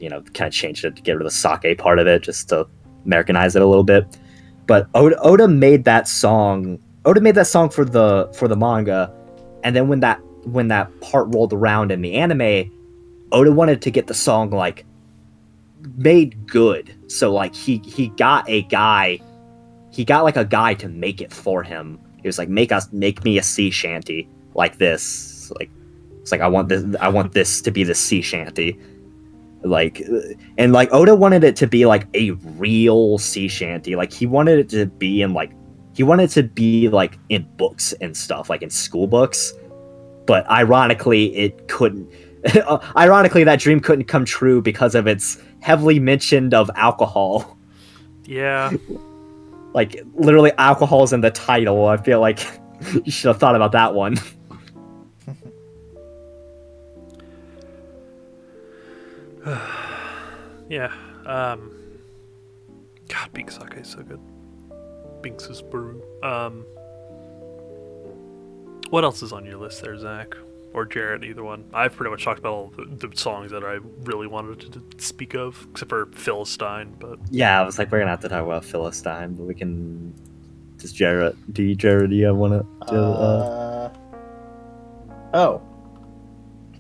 changed it to get rid of the sake part of it, just to Americanize it a little bit. But Oda made that song. Oda made that song for the manga, and then when that part rolled around in the anime, Oda wanted to get the song like made good. So like he got a guy to make it for him. He was like, make me a sea shanty like this. Like it's like I want this to be the sea shanty. Like, and like Oda wanted it to be like a real sea shanty. Like he wanted it to be in books and stuff, like in school books. But ironically, it couldn't. Ironically, that dream couldn't come true because of its heavily mentioned of alcohol. Yeah. Like literally, alcohol's in the title. I feel like you should have thought about that one. Yeah. God, Bink sake is so good. Binks' brew. What else is on your list there, Zach? Or Jarrett, either one. I've pretty much talked about all the songs that I really wanted to speak of, except for Philistine, but... Yeah, I was like, we're gonna have to talk about Philistine, but we can... Does Jarrett... Do you want to... Oh.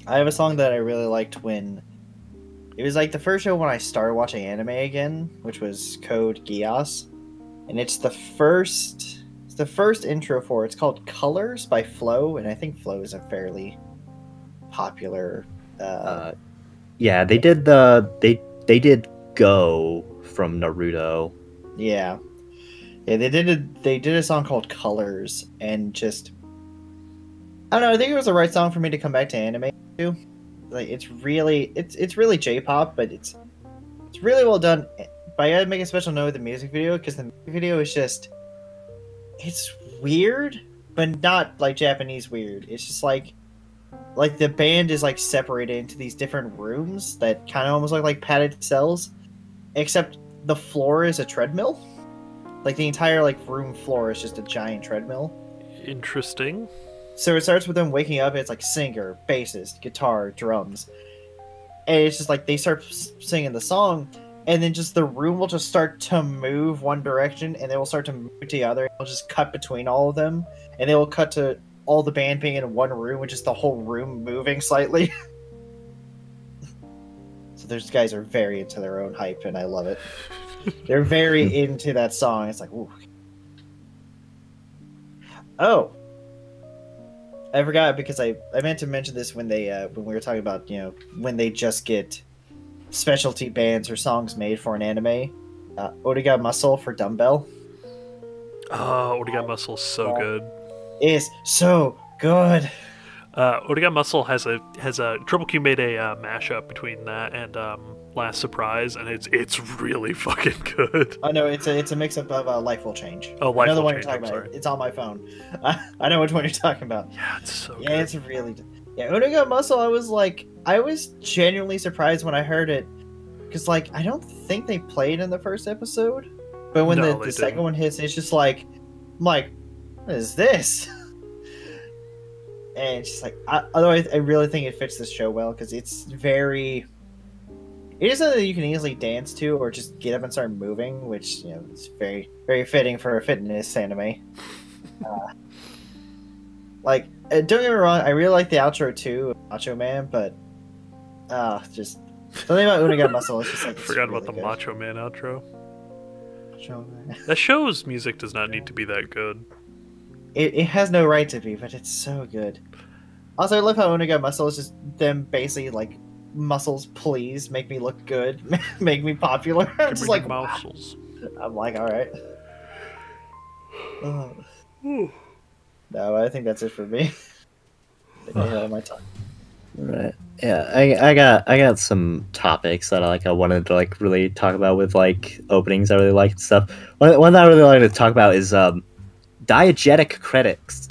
I have a song that I really liked when... It was like the first show when I started watching anime again, which was Code Geass. And it's the first intro for it. It's called Colors by Flow, and I think Flow is a fairly popular yeah, they did they did Go from Naruto. Yeah, they did a song called Colors, and just I don't know, I think it was the right song for me to come back to anime too. Like it's really J-pop, but it's really well done. But I gotta make a special note of the music video, because the music video is just, it's weird, but not like Japanese weird. It's just like the band is like separated into these different rooms that kind of almost look like padded cells, except the floor is a treadmill. Like the entire like room floor is just a giant treadmill. Interesting. So it starts with them waking up. It's like singer, bassist, guitar, drums, and it's just like they start singing the song. And then just the room will just start to move one direction, and they will start to move to the other. It'll just cut between all of them, and they will cut to all the band being in one room, with just the whole room moving slightly. So those guys are very into their own hype, and I love it. They're very into that song. It's like, ooh. Oh, I forgot, because I meant to mention this when we were talking about, when they just get specialty bands or songs made for an anime. Origa Muscle for Dumbbell. Oh, Origa Muscle is so good. Is so good. Origa Muscle has a Triple Q made a mashup between that and Last Surprise, and it's really fucking good. Oh no, it's a mix up of Life Will Change. Oh, Life Another Will one Change, you're talking I'm about. sorry. It's on my phone. I know which one you're talking about. Yeah, it's so good. Yeah, it's really... Yeah, Origa Muscle, I was genuinely surprised when I heard it. Because, like, I don't think they played in the first episode. But when No, the second one hits, it's just like... I'm like, what is this? And it's just like... Although I really think it fits this show well, because it's very... It is something that you can easily dance to, or just get up and start moving, which, is very, very fitting for a fitness anime. Don't get me wrong, I really like the outro too, Macho Man, but just something about Uniga Muscle is just like... Forgot really about the good. Macho Man outro. Macho Man. That show's music does not need to be that good. It has no right to be, but it's so good. Also, I love how Uniga Muscle is just them basically like, muscles, please make me look good, make me popular. I'm just like, muscles. I'm like, all right. No, I think that's it for me. I think I hit all my time. Right. Yeah, I got some topics that I wanted to really talk about with openings I really like and stuff. One that I really like to talk about is diegetic credits.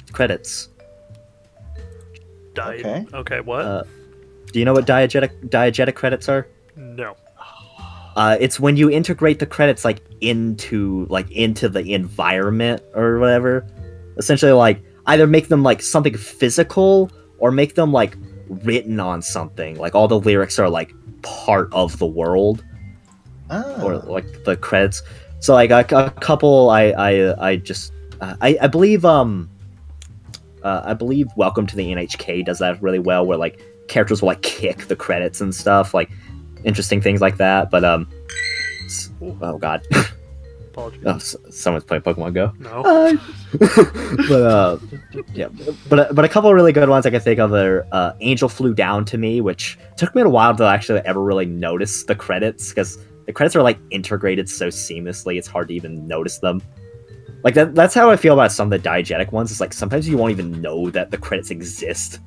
Okay. Okay, what? Do you know what diegetic credits are? No. It's when you integrate the credits into the environment or whatever. Essentially, either make them something physical or make them like written on something. Like all the lyrics are like part of the world, or like the credits. So like a couple, I believe I believe Welcome to the NHK does that really well, where like characters will like kick the credits and stuff, like interesting things like that. But oh god. Apologies. Oh, someone's playing Pokemon Go. No. But yeah, but a couple of really good ones I can think of are Angel Flew Down to Me, which took me a while to actually ever really notice the credits, because the credits are like integrated so seamlessly it's hard to even notice them. Like that's how I feel about some of the diegetic ones. It's like sometimes you won't even know that the credits exist.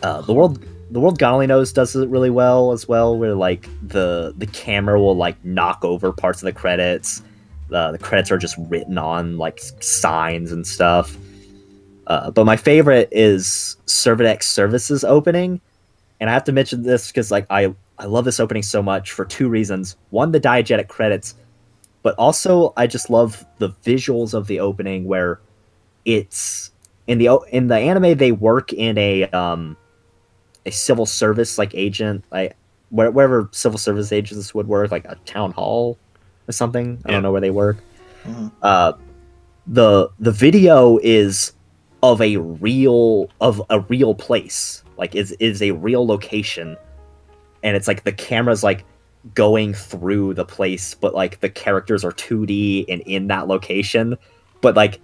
The World God Only Knows does it really well as well, where like the camera will like knock over parts of the credits. The credits are just written on like signs and stuff. But my favorite is Servadex Services opening, and I have to mention this because like I love this opening so much for two reasons. One, the diegetic credits, but also I just love the visuals of the opening, where it's in the anime they work in a civil service like agent, like wherever civil service agents would work, like a town hall or something. I don't know where they work. Mm-hmm. The video is of a real place, like is a real location, and it's like the camera's like going through the place, but like the characters are 2D and in that location, but like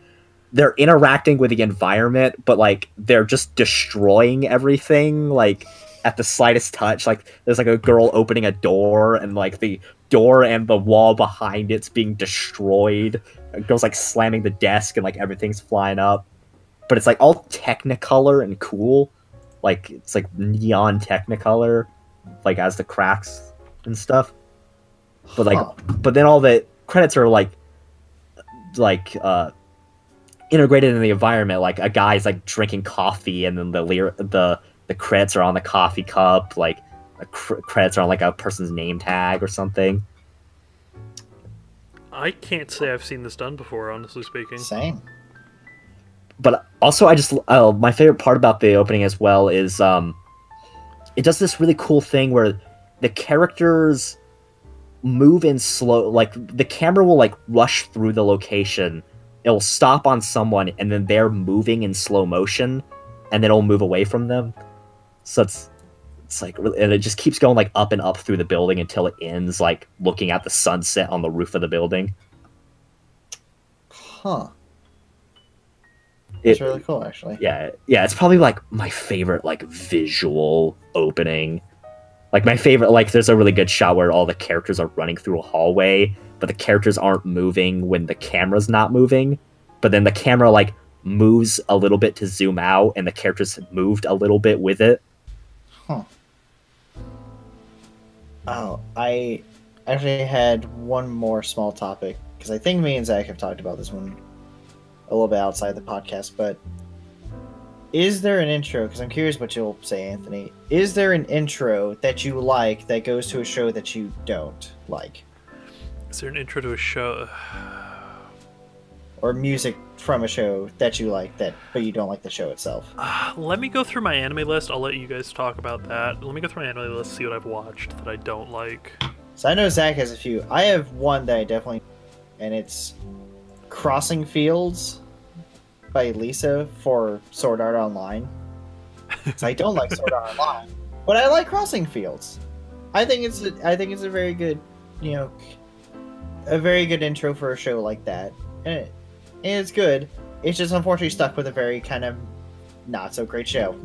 they're interacting with the environment, but like they're just destroying everything like at the slightest touch. Like there's like a girl opening a door, and like the door and the wall behind it's being destroyed. A girl's like slamming the desk, and like everything's flying up, but it's like all Technicolor and cool. Like it's like neon Technicolor, like as the cracks and stuff. But like, but then all the credits are like integrated in the environment. Like a guy's like drinking coffee, and then the credits are on the coffee cup. Like the credits are on like a person's name tag or something. I can't say I've seen this done before, honestly speaking. Same. But also, I just my favorite part about the opening as well is it does this really cool thing where the characters move in slow. Like the camera will like rush through the location. It'll stop on someone, and then they're moving in slow motion, and then it'll move away from them. So it's like, and it just keeps going like up and up through the building until it ends like looking at the sunset on the roof of the building. Huh. It's really cool, actually. Yeah, it's probably like my favorite like visual opening. Like my favorite, like there's a really good shot where all the characters are running through a hallway, but the characters aren't moving when the camera's not moving. But then the camera like moves a little bit to zoom out, and the characters moved a little bit with it. Huh. Oh, I actually had one more small topic, because I think me and Zach have talked about this one a little bit outside the podcast, but is there an intro, because I'm curious what you'll say, Anthony, is there an intro that you like that goes to a show that you don't like? Is there an intro to a show? Or music from a show that you like, but you don't like the show itself? Let me go through my anime list. I'll let you guys talk about that. Let me go through my anime list, see what I've watched that I don't like. So I know Zach has a few. I have one that I definitely, and it's Crossing Fields by Lisa for Sword Art Online. So I don't like Sword Art Online, but I like Crossing Fields. I think it's a very good, a very good intro for a show like that, and it's good. It's just unfortunately stuck with a very kind of not so great show.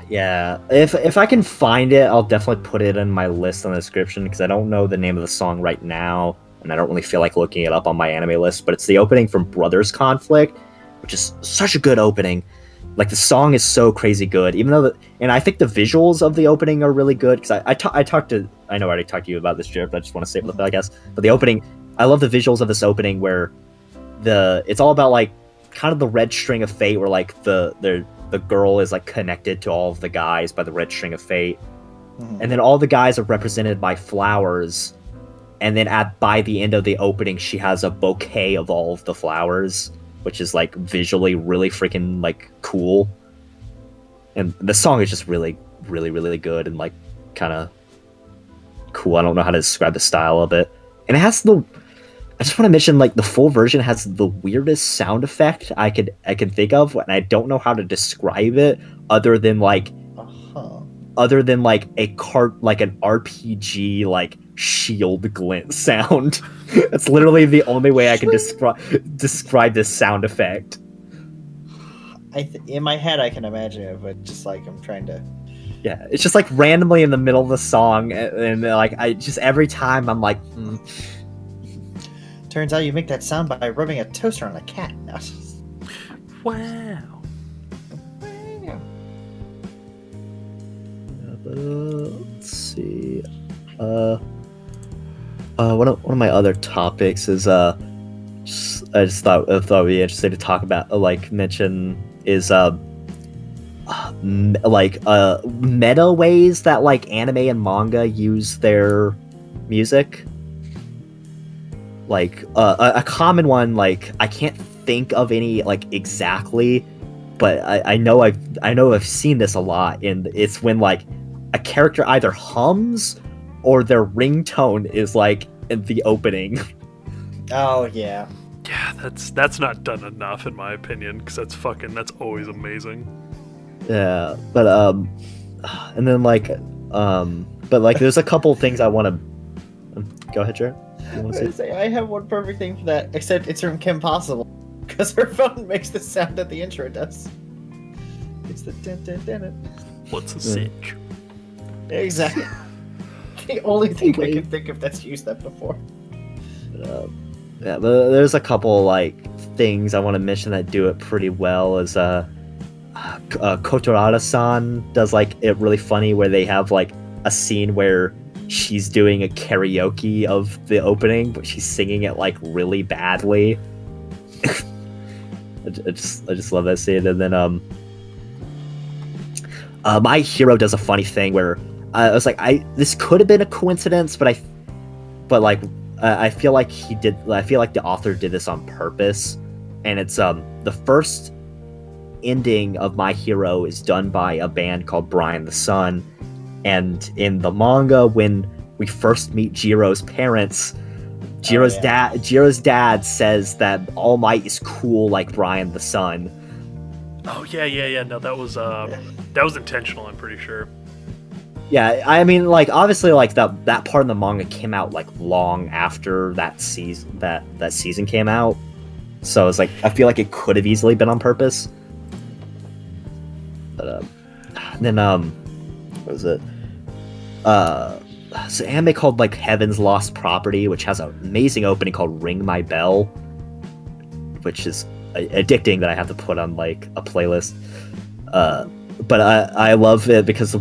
Yeah, if I can find it, I'll definitely put it in my list on the description, because I don't know the name of the song right now, and I don't really feel like looking it up on my anime list. But it's the opening from Brothers Conflict, which is such a good opening. Like the song is so crazy good, even though and I think the visuals of the opening are really good. Because I know I already talked to you about this, Jared, but I just want to say it, I guess. But the opening, I love the visuals of this opening where it's all about like kind of the red string of fate, where like the girl is like connected to all of the guys by the red string of fate, and then all the guys are represented by flowers, and then by the end of the opening she has a bouquet of all of the flowers, which is like visually really freaking like cool. and the song is just really, really, really good and like kind of cool. I don't know how to describe the style of it, and it has the. I just want to mention, like, the full version has the weirdest sound effect I can think of, and I don't know how to describe it other than like a like an RPG like shield glint sound. That's literally the only way I can describe this sound effect. In my head, I can imagine it, but just like I'm trying to. Yeah, it's just like randomly in the middle of the song, and like I just every time I'm like. Turns out you make that sound by rubbing a toaster on a cat. Wow. Let's see. One of my other topics is I just thought it would be interesting to talk about, mention is meta ways that like anime and manga use their music. Like a common one, like I can't think of any like exactly, but I know I've seen this a lot, and it's when like a character either hums or their ringtone is like in the opening. Oh yeah. Yeah, that's not done enough in my opinion, because that's always amazing. Yeah, but and then but like there's a couple things I want to. Go ahead, Jared. I was gonna say, I have one perfect thing for that, except it's from Kim Possible, because her phone makes the sound that the intro does. It's the dun dun dun dun. What's a sitch? Exactly. The only thing I can think of that's used that before. Yeah, but there's a couple like things I want to mention that do it pretty well. Is Kotorada-san does like it really funny where they have like a scene where she's doing a karaoke of the opening, but she's singing it like really badly. I just love that scene. And then My Hero does a funny thing where I was like, this could have been a coincidence, but I feel like the author did this on purpose. And it's the first ending of My Hero is done by a band called Brian the Sun. And in the manga, when we first meet Jiro's parents, Jiro's dad says that All Might is cool like Brian the Sun. Oh yeah. No, that was intentional. I'm pretty sure. Yeah, I mean, like obviously, like that part of the manga came out like long after that season came out. So it's like I feel like it could have easily been on purpose. But then what was it? It's an anime called like Heaven's Lost Property, which has an amazing opening called Ring My Bell, which is addicting that I have to put on like a playlist. But I love it because I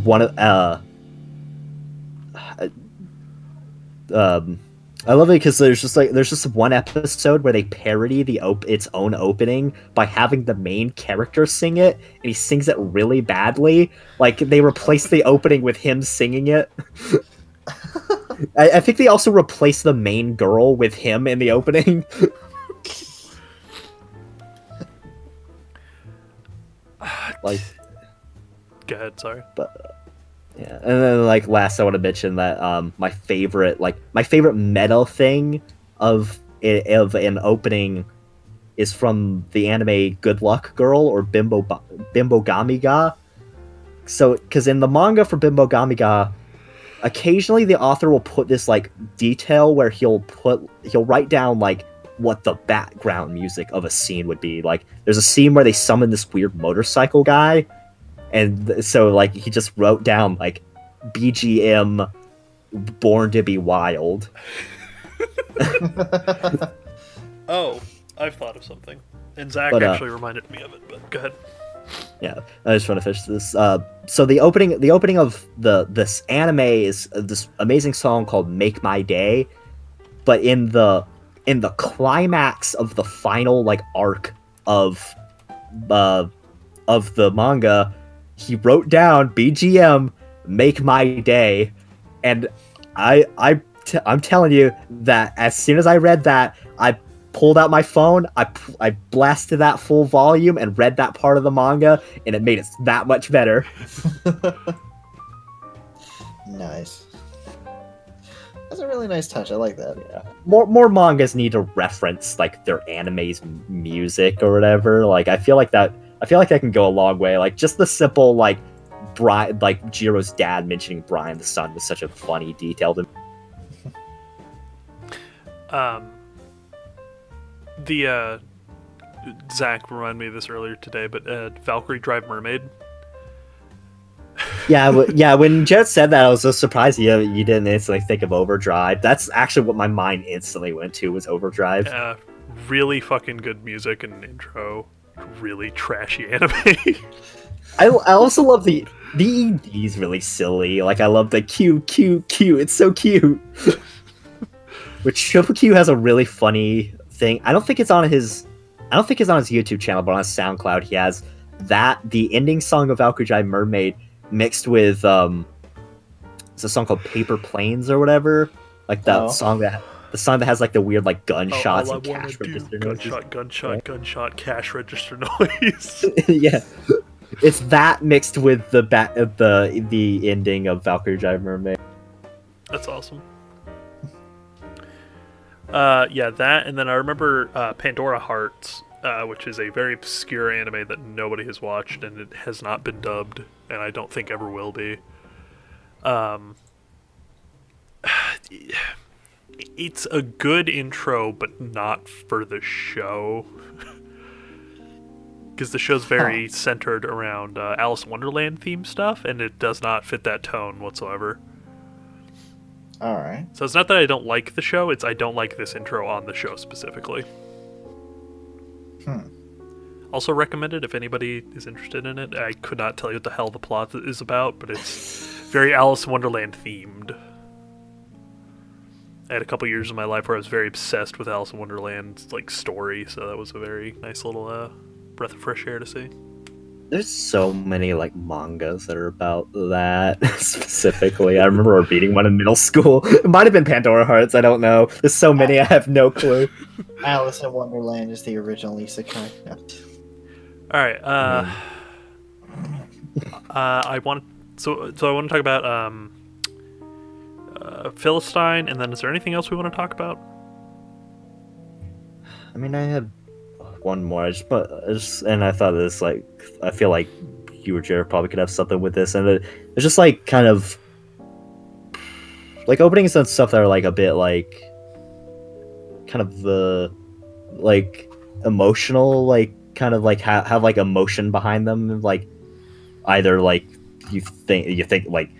love it because there's just one episode where they parody its own opening by having the main character sing it, and he sings it really badly. Like they replace the opening with him singing it. I think they also replaced the main girl with him in the opening. Like, go ahead. Sorry, but. Yeah, and then like last, I want to mention that my favorite meta thing of an opening is from the anime Good Luck Girl or Bimbo Gamiga. So, because in the manga for Bimbo Gamiga, occasionally the author will put this like detail where he'll write down like what the background music of a scene would be. Like, there's a scene where they summon this weird motorcycle guy. And so, like, he just wrote down, like, BGM Born to Be Wild. Oh, I've thought of something. And Zach actually reminded me of it, but go ahead. Yeah, I just want to finish this. So the opening of this anime is this amazing song called Make My Day. But in the climax of the final, like, arc of the manga, he wrote down BGM Make My Day, and I'm telling you that as soon as I read that, I pulled out my phone, I blasted that full volume and read that part of the manga, and it made it that much better. Nice. That's a really nice touch. I like that. Yeah. More mangas need to reference like their anime's music or whatever. Like I feel like that can go a long way. Like just the simple like Jiro's dad mentioning Brian the son was such a funny detail to me. Zach reminded me of this earlier today, but Valkyrie Drive Mermaid. Yeah, when Jarrett said that, I was so surprised you didn't instantly think of Overdrive. That's actually what my mind instantly went to, was Overdrive. Really fucking good music and intro. Really trashy anime. I also love the ED's really silly. Like I love the cute. It's so cute. Which Triple Q has a really funny thing. I don't think it's on his YouTube channel, but on his SoundCloud he has the ending song of Valkyrie Drive Mermaid mixed with it's a song called Paper Planes or whatever. Like the song that has like the weird like gunshots and cash register noises. Gunshot, cash register noise. Yeah. It's that mixed with the ending of Valkyrie Drive Mermaid. That's awesome. Yeah, that, and then I remember Pandora Hearts, which is a very obscure anime that nobody has watched, and it has not been dubbed, and I don't think ever will be. It's a good intro, but not for the show. Because the show's very centered around Alice in Wonderland theme stuff, and it does not fit that tone whatsoever. Alright. So it's not that I don't like the show, it's I don't like this intro on the show specifically. Also recommended if anybody is interested in it. I could not tell you what the hell the plot is about, but it's very Alice in Wonderland themed. I had a couple years of my life where I was very obsessed with Alice in Wonderland's like story, so that was a very nice little breath of fresh air to see. There's so many like mangas that are about that specifically. I remember reading one in middle school. It might have been Pandora Hearts. I don't know. There's so many. I have no clue. Alice in Wonderland is the original isekai. No. All right. I want to talk about Philistine, and then is there anything else we want to talk about? I mean, I had one more. And I thought this like I feel like you or Jared probably could have something with this, and it's just like kind of like openings and stuff that are like a bit like kind of the like emotional, like kind of like have like emotion behind them, like either like you think like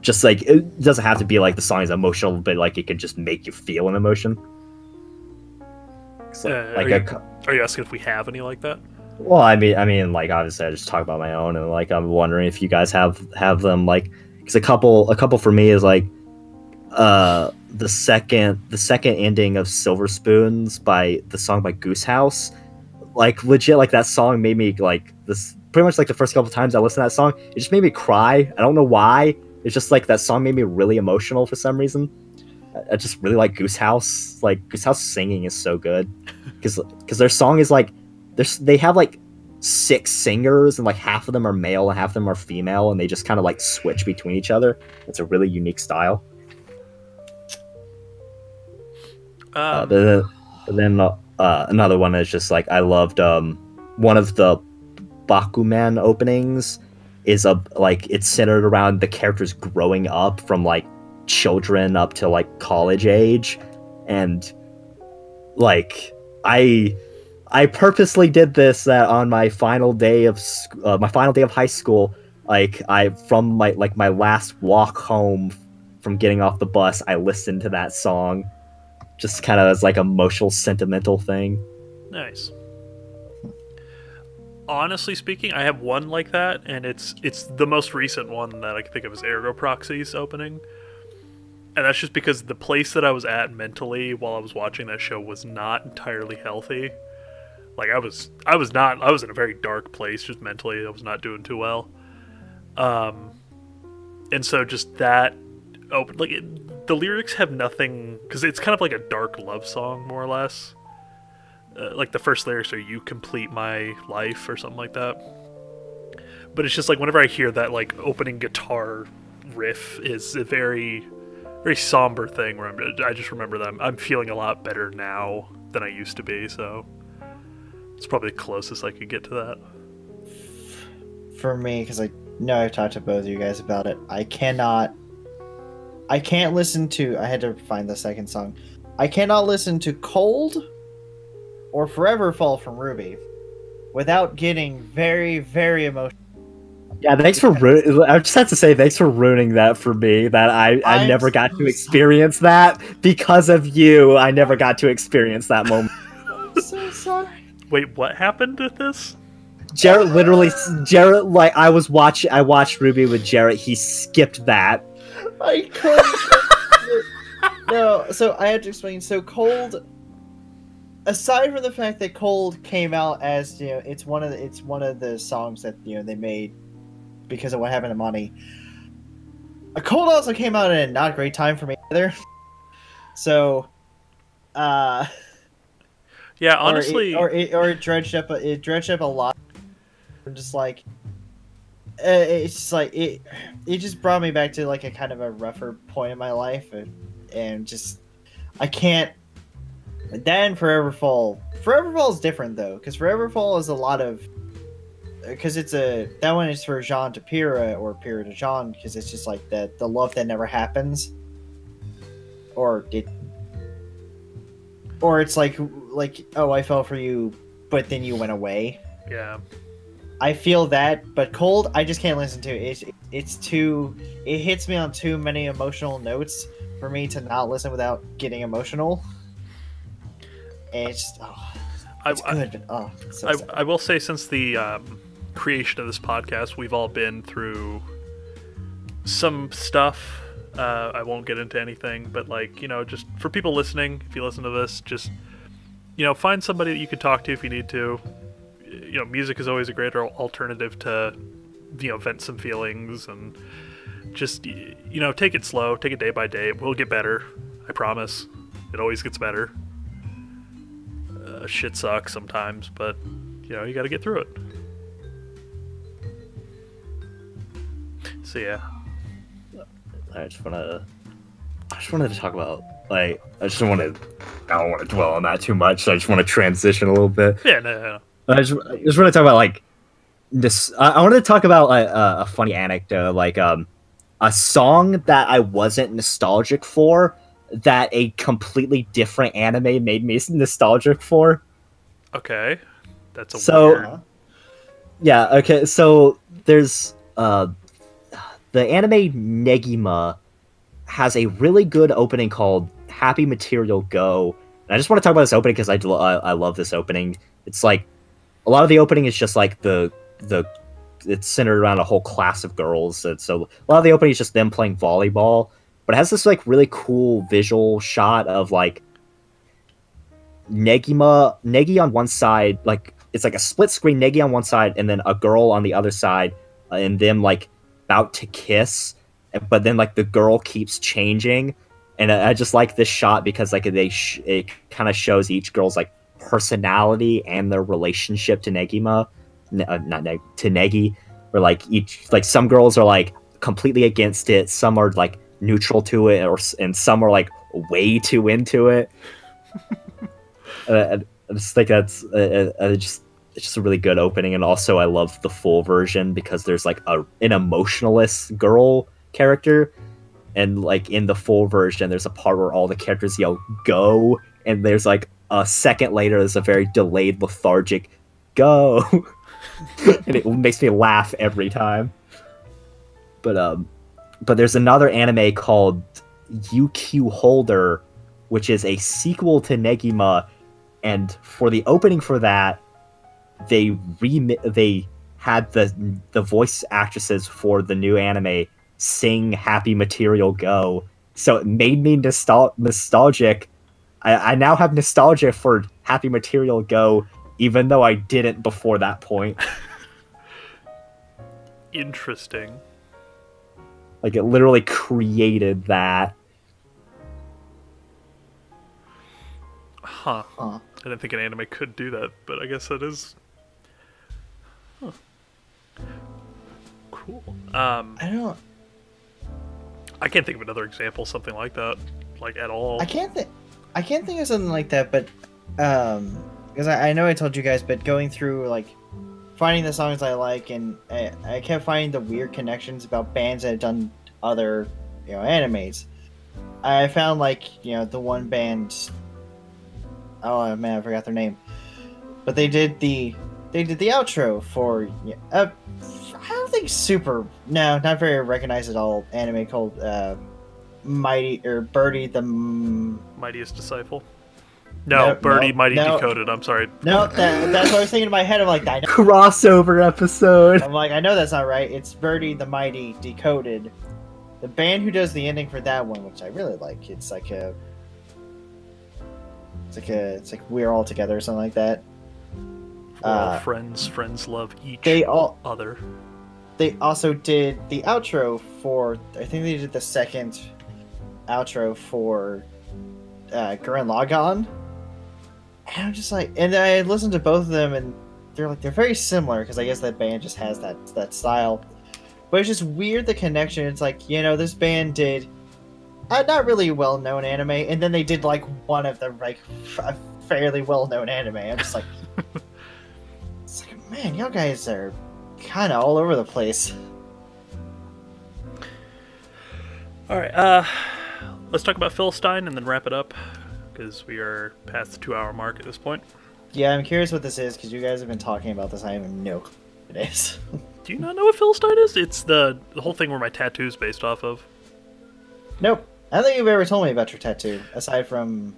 just like it doesn't have to be like the song is emotional, but like it can just make you feel an emotion. So, are you asking if we have any like that? Well, I mean, like obviously, I just talk about my own, and like I'm wondering if you guys have them. Like, because a couple for me is like, the second ending of Silver Spoons by the song by Goose House, like legit, like that song made me like this. Pretty much like the first couple times I listened to that song, it just made me cry. I don't know why. It's just like that song made me really emotional for some reason. I just really like Goose House. Like Goose House singing is so good because their song is like they have like 6 singers and like half of them are male and half of them are female, and they just kind of like switch between each other. It's a really unique style. But then another one is just like I loved one of the Bakuman openings is like it's centered around the characters growing up from like children up to like college age, and like I purposely did this on my final day of high school. Like from my last walk home from getting off the bus, I listened to that song just kind of as like emotional sentimental thing. Nice. Honestly speaking, I have one like that, and it's the most recent one that I can think of as Ergo Proxy's opening. And that's just because the place that I was at mentally while I was watching that show was not entirely healthy. Like I was in a very dark place just mentally. I was not doing too well. And so just that the lyrics have nothing, because it's kind of like a dark love song more or less. like the first lyrics are "You complete my life" or something like that. But it's just like whenever I hear that like opening guitar riff is a very somber thing where I just remember that I'm feeling a lot better now than I used to be, so it's probably the closest I could get to that. For me, because I know I've talked to both of you guys about it, I can't listen to, I had to find the second song. I cannot listen to Cold or Forever Fall from Ruby without getting very, very emotional. Yeah, thanks for I just have to say thanks for ruining that for me. That I never got to experience that because of you. I never got to experience that moment. I'm so sorry. Wait, what happened with this? Jarrett, like I watched Ruby with Jarrett. He skipped that. I couldn't. No, so I had to explain. So Cold, aside from the fact that Cold came out as, you know, it's one of the songs that, you know, they made because of what happened to Monty. Cold also came out at a not great time for me either. So, yeah, honestly, it dredged up a lot. I'm just like, it's just like it just brought me back to like a kind of a rougher point in my life, and just I can't. Then Forever Fall is different though, because Forever Fall is a lot of, because that one is for Jean to Pyrrha or Pyrrha to Jean, because it's just like the love that never happens, or it's like oh, I fell for you, but then you went away. Yeah. I feel that, but Cold, I just can't listen to it. It hits me on too many emotional notes for me to not listen without getting emotional. And it's just, it's good, but it's so sad. I will say, since the creation of this podcast, we've all been through some stuff. I won't get into anything, but like, you know, just for people listening, if you listen to this, just, you know, find somebody that you can talk to if you need to. You know, music is always a great alternative to, you know, vent some feelings, and just, you know, take it slow, take it day by day. It will get better, I promise. It always gets better. Shit sucks sometimes, but, you know, you gotta get through it. So yeah, I just wanted to talk about, like, I don't want to dwell on that too much, so I just want to transition a little bit. yeah, no. I just want to talk about, like, this. I wanted to talk about a funny anecdote, like a song that I wasn't nostalgic for, that a completely different anime made me nostalgic for. Okay, that's a weird. Yeah. Okay. So there's the anime Negima has a really good opening called Happy Material Go. And I just want to talk about this opening because I love this opening. It's like, a lot of the opening is just like it's centered around a whole class of girls. And so a lot of the opening is just them playing volleyball, but it has this like really cool visual shot of like Negi on one side, like it's like a split screen, Negi on one side and then a girl on the other side, and them like about to kiss, but then like the girl keeps changing. And I just like this shot because like it kind of shows each girl's like personality and their relationship to Negima, to Negi, where like some girls are like completely against it, some are like neutral to it, and some are like way too into it. I just think it's just a really good opening, and also I love the full version because there's like an emotionless girl character. And like in the full version, there's a part where all the characters yell "go," and there's like a second later, there's a very delayed, lethargic "go," and it makes me laugh every time. But there's another anime called UQ Holder, which is a sequel to Negima, and for the opening for that, they had the voice actresses for the new anime sing Happy Material Go, so it made me nostalgic. I now have nostalgia for Happy Material Go, even though I didn't before that point. Interesting. Like, it literally created that. Huh. didn't think an anime could do that, but I guess that is. Huh. Cool. I don't. I can't think of another example, something like that, like at all. I can't think of something like that, but because I know I told you guys, but going through like finding the songs I like, and I kept finding the weird connections about bands that had done other animes. I found like the one band. Oh man, I forgot their name, but they did the outro for I don't think not very recognized at all anime called Mighty or Birdie the Mightiest Disciple. No, Birdie Mighty Decoded. I'm sorry. No, that's what I was thinking in my head. I'm like, I know. Crossover episode. I'm like, I know that's not right. It's Birdie the Mighty Decoded. The band who does the ending for that one, which I really like, it's like We're All Together or something like that. We're all friends love each other. They also did the outro for. I think they did the second outro for Gurren Lagann. And I'm just like, and I listened to both of them, and they're very similar because I guess that band just has that style. But it's just weird the connection. It's like this band did a not really well known anime, and then they did like one of the a fairly well known anime. I'm just like, it's like, man, y'all guys are kind of all over the place. All right, let's talk about Philistine and then wrap it up because we are past the 2-hour mark at this point. Yeah, I'm curious what this is because you guys have been talking about this. I have no clue what it is. Do you not know what Philistine is? It's the whole thing where my tattoo's based off of. Nope. I don't think you've ever told me about your tattoo, aside from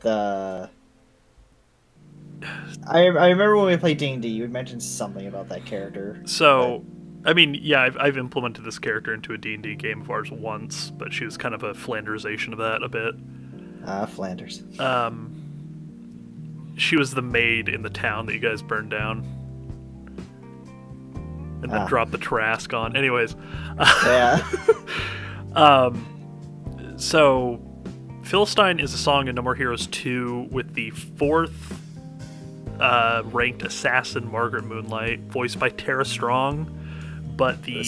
the... I remember when we played D&D, you had mentioned something about that character. So, but... I mean, yeah, I've implemented this character into a D&D game of ours once, but she was kind of a Flandersation of that a bit. Flanders. She was the maid in the town that you guys burned down. And then dropped the Trask on. Anyways. Yeah. So, Philistine is a song in No More Heroes 2 with the 4th ranked assassin, Margaret Moonlight, voiced by Tara Strong. But the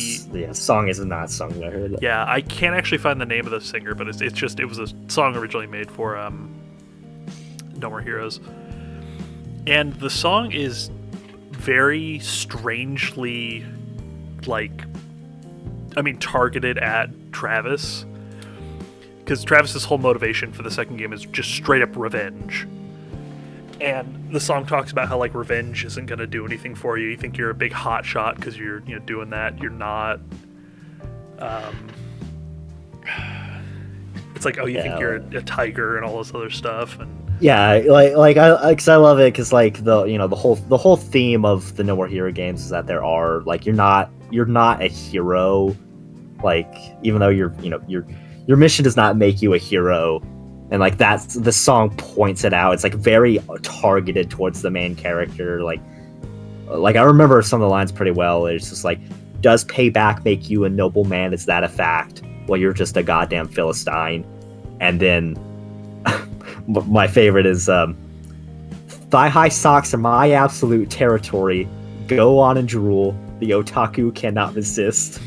song is not sung by her. Yeah, I can't actually find the name of the singer, but it was a song originally made for No More Heroes. And the song is very strangely, targeted at Travis. Because Travis's whole motivation for the second game is just straight up revenge. And the song talks about how, revenge isn't going to do anything for you. You think you're a big hot shot because you're, doing that. You're not. It's like, oh, you think you're a tiger and all this other stuff. And yeah, cause I love it because the whole theme of the No More Hero games is that there are you're not a hero, even though your mission does not make you a hero, and that's the song points it out. It's very targeted towards the main character. I remember some of the lines pretty well. It's just does payback make you a noble man? Is that a fact? Well, you're just a goddamn Philistine. And then my favorite is thigh-high socks are my absolute territory. Go on and drool. The otaku cannot resist.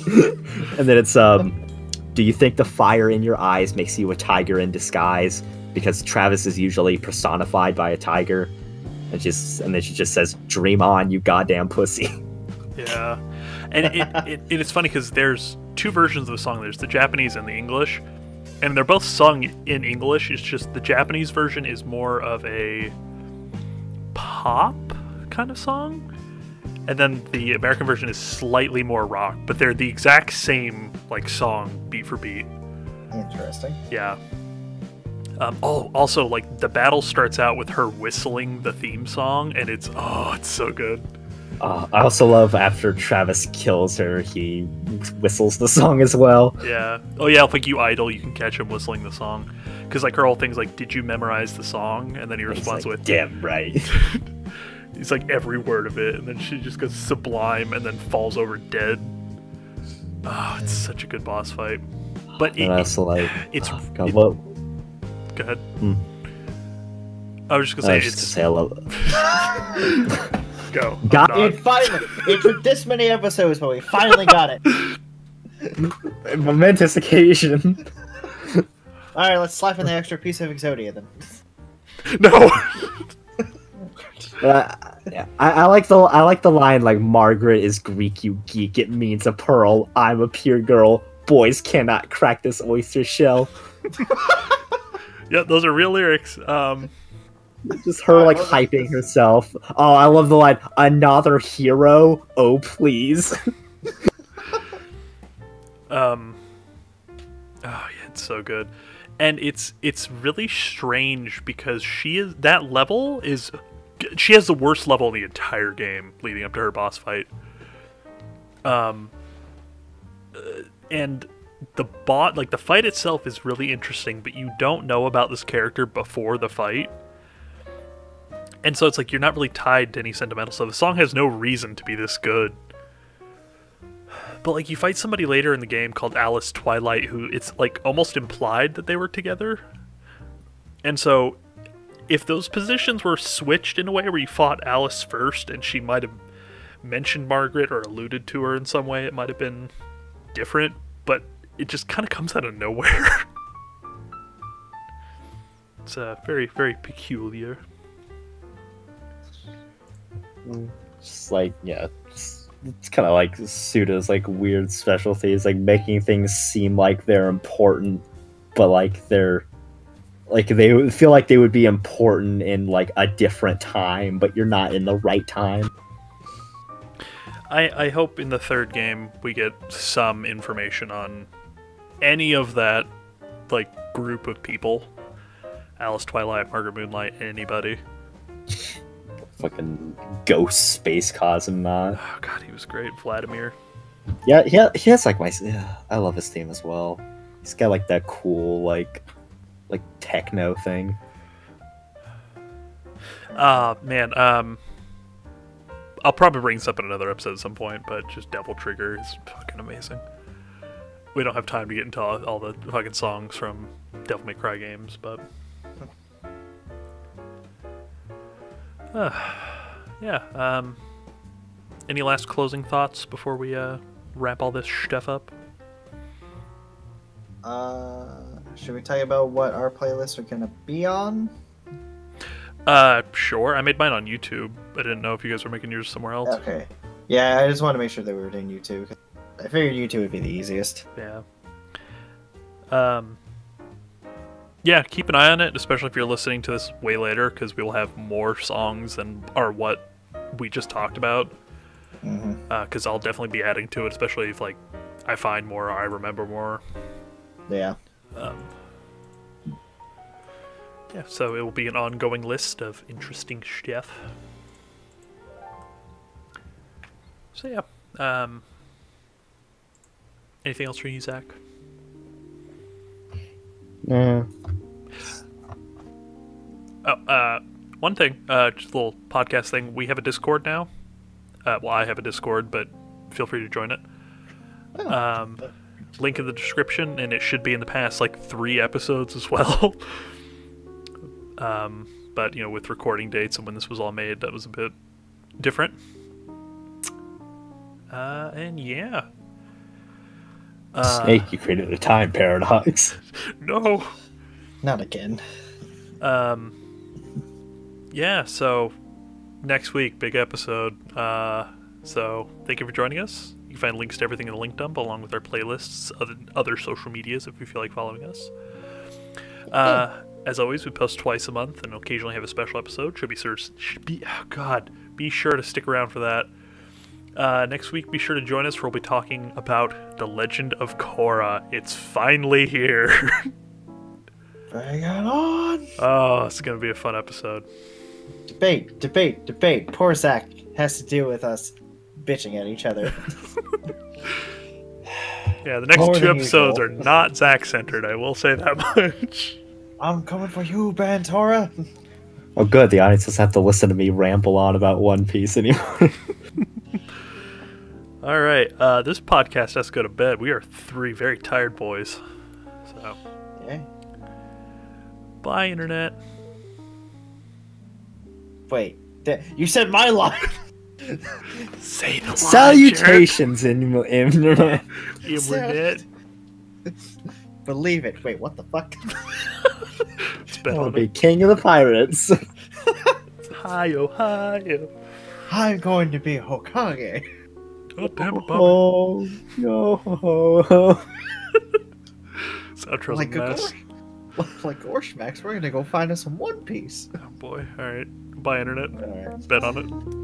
And then it's do you think the fire in your eyes makes you a tiger in disguise? Because Travis is usually personified by a tiger. And then she just says, dream on, you goddamn pussy. Yeah. And it's funny because there's two versions of the song. There's the Japanese and the English. And they're both sung in English. It's just the Japanese version is more of a pop kind of song. And then the American version is slightly more rock, but they're the exact same song beat for beat. Interesting. Yeah. Also the battle starts out with her whistling the theme song, and it's so good. I also love after Travis kills her, he whistles the song as well. Yeah. Oh yeah, if you idle, you can catch him whistling the song. Because her whole thing's did you memorize the song? And then he responds with, damn right. He's every word of it, and then she just goes sublime and then falls over dead. Oh, it's such a good boss fight. But it's go ahead. I was just gonna say just to say I love go. Got It finally. It took this many episodes, but we finally got it. momentous occasion. All right, let's slap in the extra piece of Exodia then. No. Yeah, I like the line like Margaret is Greek, you geek. It means a pearl. I'm a pure girl. Boys cannot crack this oyster shell. Yeah, those are real lyrics. Just her like hyping herself. Oh, I love the line. Another hero. Oh please. Oh yeah, it's so good. And it's really strange because she has the worst level in the entire game leading up to her boss fight. And the fight itself is really interesting, but you don't know about this character before the fight. And so it's like you're not really tied to any sentimental stuff. The song has no reason to be this good. But like you fight somebody later in the game called Alice Twilight, who it's like almost implied that they were together. And so if those positions were switched in a way where you fought Alice first and she might have mentioned Margaret or alluded to her in some way, it might have been different, but it just kind of comes out of nowhere. It's very, very peculiar. Just like, yeah, it's kind of like Suda's like weird specialties, like making things seem like they're important, but like they're like they would feel like they would be important in like a different time, but you're not in the right time. I hope in the third game we get some information on any of that like group of people. Alice Twilight, Margaret Moonlight, anybody. Fucking ghost space cosmonaut. Oh god, he was great. Vladimir. Yeah, he has like I love his theme as well. He's got like that cool like techno thing. Man, I'll probably bring this up in another episode at some point, but just Devil Trigger is fucking amazing. We don't have time to get into all the fucking songs from Devil May Cry games, but yeah. Any last closing thoughts before we wrap all this stuff up? Should we tell you about what our playlists are gonna be on? Sure. I made mine on YouTube. I didn't know if you guys were making yours somewhere else. Okay. Yeah, I just wanted to make sure that we were doing YouTube. I figured YouTube would be the easiest. Yeah. Yeah, keep an eye on it, especially if you're listening to this way later, because we will have more songs than are what we just talked about. Because I'll definitely be adding to it, especially if like I find more or I remember more. Yeah. Yeah, so it will be an ongoing list of interesting stuff. So yeah. Anything else for you, Zach? Yeah. Oh, one thing, just a little podcast thing. We have a Discord now. Well, I have a Discord, but feel free to join it. Link in the description, and it should be in the past like 3 episodes as well. But you know, with recording dates and when this was all made, that was a bit different. And yeah. Snake, you created a time paradox. No. Not again. Yeah, so next week, big episode. So thank you for joining us. You can find links to everything in the link dump, along with our playlists, other social medias if you feel like following us. As always, we post twice a month and occasionally have a special episode. Be sure to stick around for that. Next week, be sure to join us where we'll be talking about The Legend of Korra. It's finally here. Bring it on! Oh, it's going to be a fun episode. Debate. Poor Zach has to deal with us bitching at each other. Yeah, the next More 2 than episodes usual. are not Zach-centered, I will say that much. I'm coming for you, Bantora! Oh, good. The audience doesn't have to listen to me ramble on about One Piece anymore. All right, this podcast has to go to bed. We are 3 very tired boys. So, Yeah. bye, Internet. Wait, you said my line. Say the line, Salutations, internet. Internet. Believe it. Wait, what the fuck? Spit I'll on be it. king of the pirates. Hi, Ohio. I'm going to be Hokage. God damn it, Bobby. Oh no! Sountro's Like a mess. like Gorshmax, we're gonna go find us some One Piece. Oh boy. Alright. Bye, Internet. Alright. Bet on it.